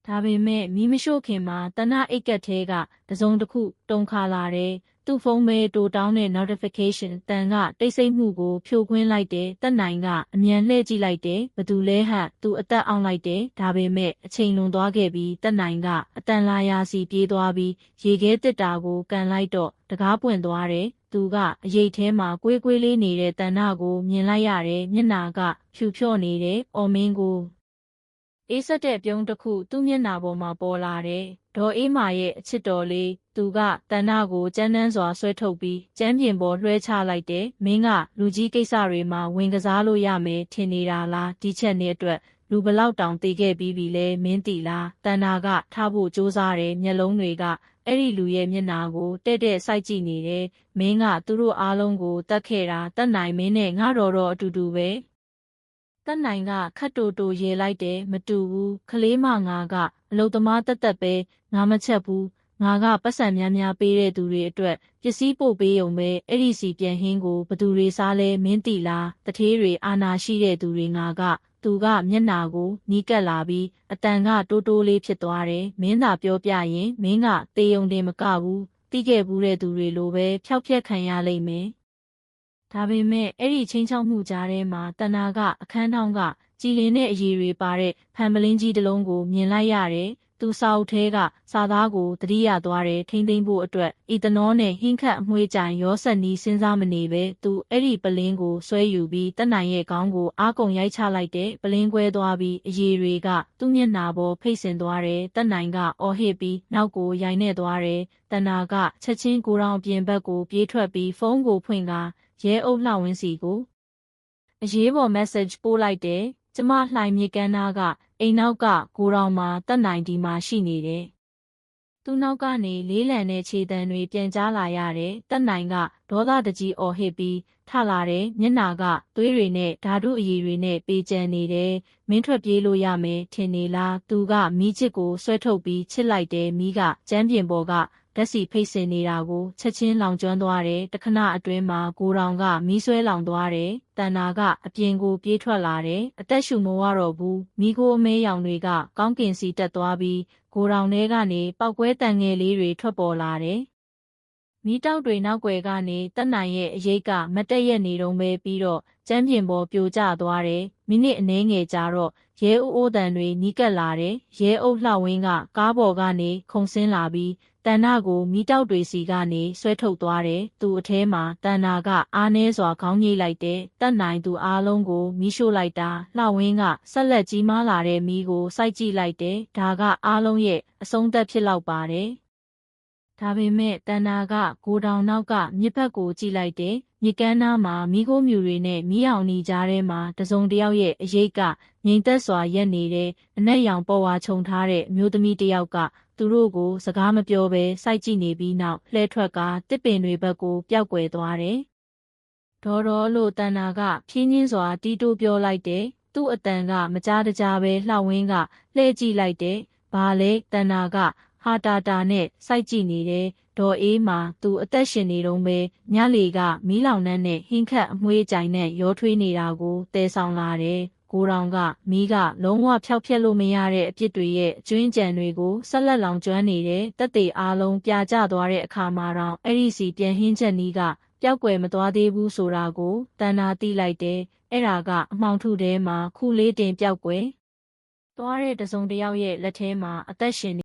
ဒါပေမဲ့မီးမရှို့ခင်မှာတဏ္ဍအိတ်ကက်ထဲကတစုံတစ်ခုတုံခါလာတယ်သူ့ဖုန်းမဲတိုတောင်းတဲ့ notification တန်ကတိတ်ဆိတ်မှုကိုဖြိုခွင်းလိုက်တယ်တက်နိုင်ကအမြန်လှည့်ကြည့်လိုက်တယ်ဘသူလဲဟတ်သူအသက်အောင်လိုက်တယ်ဒါပေမဲ့အချိန်လွန်သွားခဲ့ပြီးတက်နိုင်ကအတန်လာရာစီပြေးသွားပြီးရေခဲတစ်တာကိုကန်လိုက်တော့တကားပွင့်သွားတယ်သူကအရိတ်ထဲမှာကွေးကွေးလေးနေတဲ့တန်နာကိုမြင်လိုက်ရတယ်မျက်နာကဖြူဖြော့နေတယ်အော်မင်းကိုအေးဆက်တဲ့ပြုံးတစ်ခုသူ့မျက်နှာပေါ်မှာပေါ်လာတယ်။ဒေါ်အေးမာရဲ့အချစ်တော်လေးသူကတန်နာကိုကြမ်းတမ်းစွာဆွဲထုတ်ပြီးကျမ်းပြင်ပေါ်လွှဲချလိုက်တယ်။မင်းကလူကြီးကိစ္စတွေမှာဝင်ကစားလို့ရမယ်ထင်နေတာလားဒီချက်နဲ့အတွက်လူဘလောက်တောင်တေခဲ့ပြီးပြီလဲမင်းတီလားတန်နာကထားဖို့ကြိုးစားတယ်မျက်လုံးတွေကအဲ့ဒီလူရဲ့မျက်နှာကိုတဲ့စိုက်ကြည့်နေတယ်။မင်းကသူတို့အားလုံးကိုတတ်ခဲ့တာတတ်နိုင်မင်းနဲ့ငါတော်အတူတူပဲ။တက်နိုင်ကခတ်တိုရေလိုက်တယ်မတူဘူးခလေးမငါကအလုသမားတက်ပဲငါမချက်ဘူးငါကပတ်စံများပေးတဲ့သူတွေအတွက်ပစ္စည်းပို့ပေးုံပဲအဲ့ဒီစီပြန်ဟင်းကိုဘသူတွေစားလဲမင်းတီလားတထေးတွေအာနာရှိတဲ့သူတွေငါကသူကမျက်နာကိုနီးကပ်လာပြီးအတန်ကတိုးလေးဖြစ်သွားတယ်မင်းသာပြောပြရင်မင်းကတေယုံတင်မကဘူးတိခဲ့ဘူးတဲ့သူတွေလိုပဲဖျောက်ဖျက်ခံရလိမ့်မယ်ဒါပေမဲ့အဲ့ဒီချင်းချောက်မှုကြားထဲမှာတဏ္ဍာကအခန်းထောင်းကကြည်လင်တဲ့အရည်တွေပါတဲ့ဖန်ပလင်းကြီးတစ်လုံးကိုမြင်လိုက်ရတယ်။သူစာအုပ်ထဲကစာသားကိုသတိရသွားတယ်ထိမ့်သိမ့်ဖို့အတွက်ဤတနောနဲ့ဟင်းခတ်အမွှေးကြိုင်ရောဆက်နီးစဉ်းစားမနေပဲသူအဲ့ဒီပလင်းကိုဆွဲယူပြီးတက်နိုင်ရဲ့ခေါင်းကိုအားကုန်ရိုက်ချလိုက်တဲ့ပလင်းကွဲသွားပြီးအရည်တွေကသူ့မျက်နှာပေါ်ဖိတ်ဆင်သွားတယ်တက်နိုင်ကအော်ဟစ်ပြီးနောက်ကိုရိုင်နေသွားတယ်တဏ္ဍာကချက်ချင်းကိုတောင်ပြင်ဘက်ကိုပြေးထွက်ပြီးဖုန်းကိုဖွင့်ကာရဲအုပ်လှဝင်းစီကိုအရေးပေါ် message ပို့လိုက်တယ်ကျမလှိုင်မြေကမ်းနားကအိမ်နောက်ကကိုတောင်မှာတက်နိုင်ဒီမှာရှိနေတယ် သူ့နောက်ကနေလေးလံတဲ့ခြေတံတွေပြန်ကြားလာရတယ်။တက်နိုင်ကဒေါသတကြီးအော်ဟစ်ပြီးထလာတယ်။မျက်နာကသွေးတွေနဲ့ဓာတုအရည်တွေနဲ့ပေကျန်နေတယ်။မင်းထွက်ပြေးလို့ရမယ်ထင်နေလား။သူကမီးချစ်ကိုဆွဲထုတ်ပြီးချစ်လိုက်တယ်။မီးကကျမ်းပြင်ပေါ်ကဓာတ်ဆီဖိတ်စင်နေတာကိုချက်ချင်းလောင်ကျွမ်းသွားတယ်။တခဏအတွင်းမှာကိုတောင်ကမီးဆွဲလောင်သွားတယ်။တန်နာကအပြင်ကိုပြေးထွက်လာတယ်။အသက်ရှူမဝတော့ဘူး။မီးခိုးအမဲရောင်တွေကကောင်းကင်စီတက်သွားပြီးကိုတောင်ထဲကနေပောက်ကွဲတန်ငယ်လေးတွေထွက်ပေါ်လာတယ်။မီးတောက်တွေနောက်ွယ်ကနေတက်နိုင်ရဲ့အရေးကမတက်ရက်နေတုံးပဲပြီးတော့ကျမ်းပြင်ပေါ်ပြိုကျသွားတယ်။မိနစ်အနည်းငယ်ကြာတော့ရဲအိုးတန်တွေနီးကပ်လာတယ်။ရဲအုပ်လှဝင်းကကားပေါ်ကနေခုန်ဆင်းလာပြီးတန်နာကိုမီးတောက်တွေစီကနေဆွဲထုတ်သွားတယ်။သူ့အထဲမှာတန်နာကအားနည်းစွာခေါင်းငိတ်လိုက်တယ်။တက်နိုင်သူအားလုံးကိုမီးရှို့လိုက်တာလှဝင်းကဆက်လက်ကြီးမားလာတဲ့မီးကိုစိုက်ကြည့်လိုက်တယ်။ဒါကအားလုံးရဲ့အဆုံးသက်ဖြစ်လောက်ပါတယ်။ဒါပေမဲ့တန်နာကကိုတောင်နောက်ကမြစ်ဘက်ကိုကြည့်လိုက်တယ်။မြစ်ကမ်းနားမှာမီးခိုးမြူတွေနဲ့မီးအောင်နီကြားထဲမှာတစုံတစ်ယောက်ရဲ့အရိပ်ကငြိမ်သက်စွာရက်နေတယ်။အနက်ရောင်ပေါ်ဝါခြုံထားတဲ့အမျိုးသမီးတစ်ယောက်ကသူတို့ကိုစကားမပြောဘဲစိုက်ကြည့်နေပြီးနောက်လှဲထွက်ကတစ်ပင်တွေဘက်ကိုပျောက်ကွယ်သွားတယ်။ဒေါ်လို့တန်နာကဖြင်းချင်းစွာတီးတိုးပြောလိုက်တယ်။သူ့အတန်ကမကြားတကြားပဲလှဝင်းကလှဲကြည့်လိုက်တယ်။ဘာလဲတန်နာကဟာတာနဲ့စိုက်ကြည့်နေတယ်။ဒေါ်အေးမှာသူအသက်ရှင်နေတုံးပဲညလေကမီးလောင်နှန်းနဲ့ဟင်းခတ်အမွှေးကြိုင်နဲ့ရောထွေးနေတာကိုတဲဆောင်လာတယ်။ကိုတောင်ကမီးကလုံးဝဖျောက်ဖျက်လို့မရတဲ့အပြစ်တွေရဲ့အကျွင်းကြံတွေကိုဆက်လက်လောင်ကျွမ်းနေတဲ့တက်တေအားလုံးပြာကျသွားတဲ့အခါမှာတော့အဲ့ဒီစီပြန်ဟင်းချက်နီးကပျောက်ကွယ်မသွားသေးဘူးဆိုတာကိုတန်နာသိလိုက်တယ်။အဲ့ဒါကအမှောင်ထုထဲမှာခုလေးတင်ပျောက်ကွယ်သွားတဲ့တစုံတစ်ယောက်ရဲ့လက်ထဲမှာအသက်ရှင်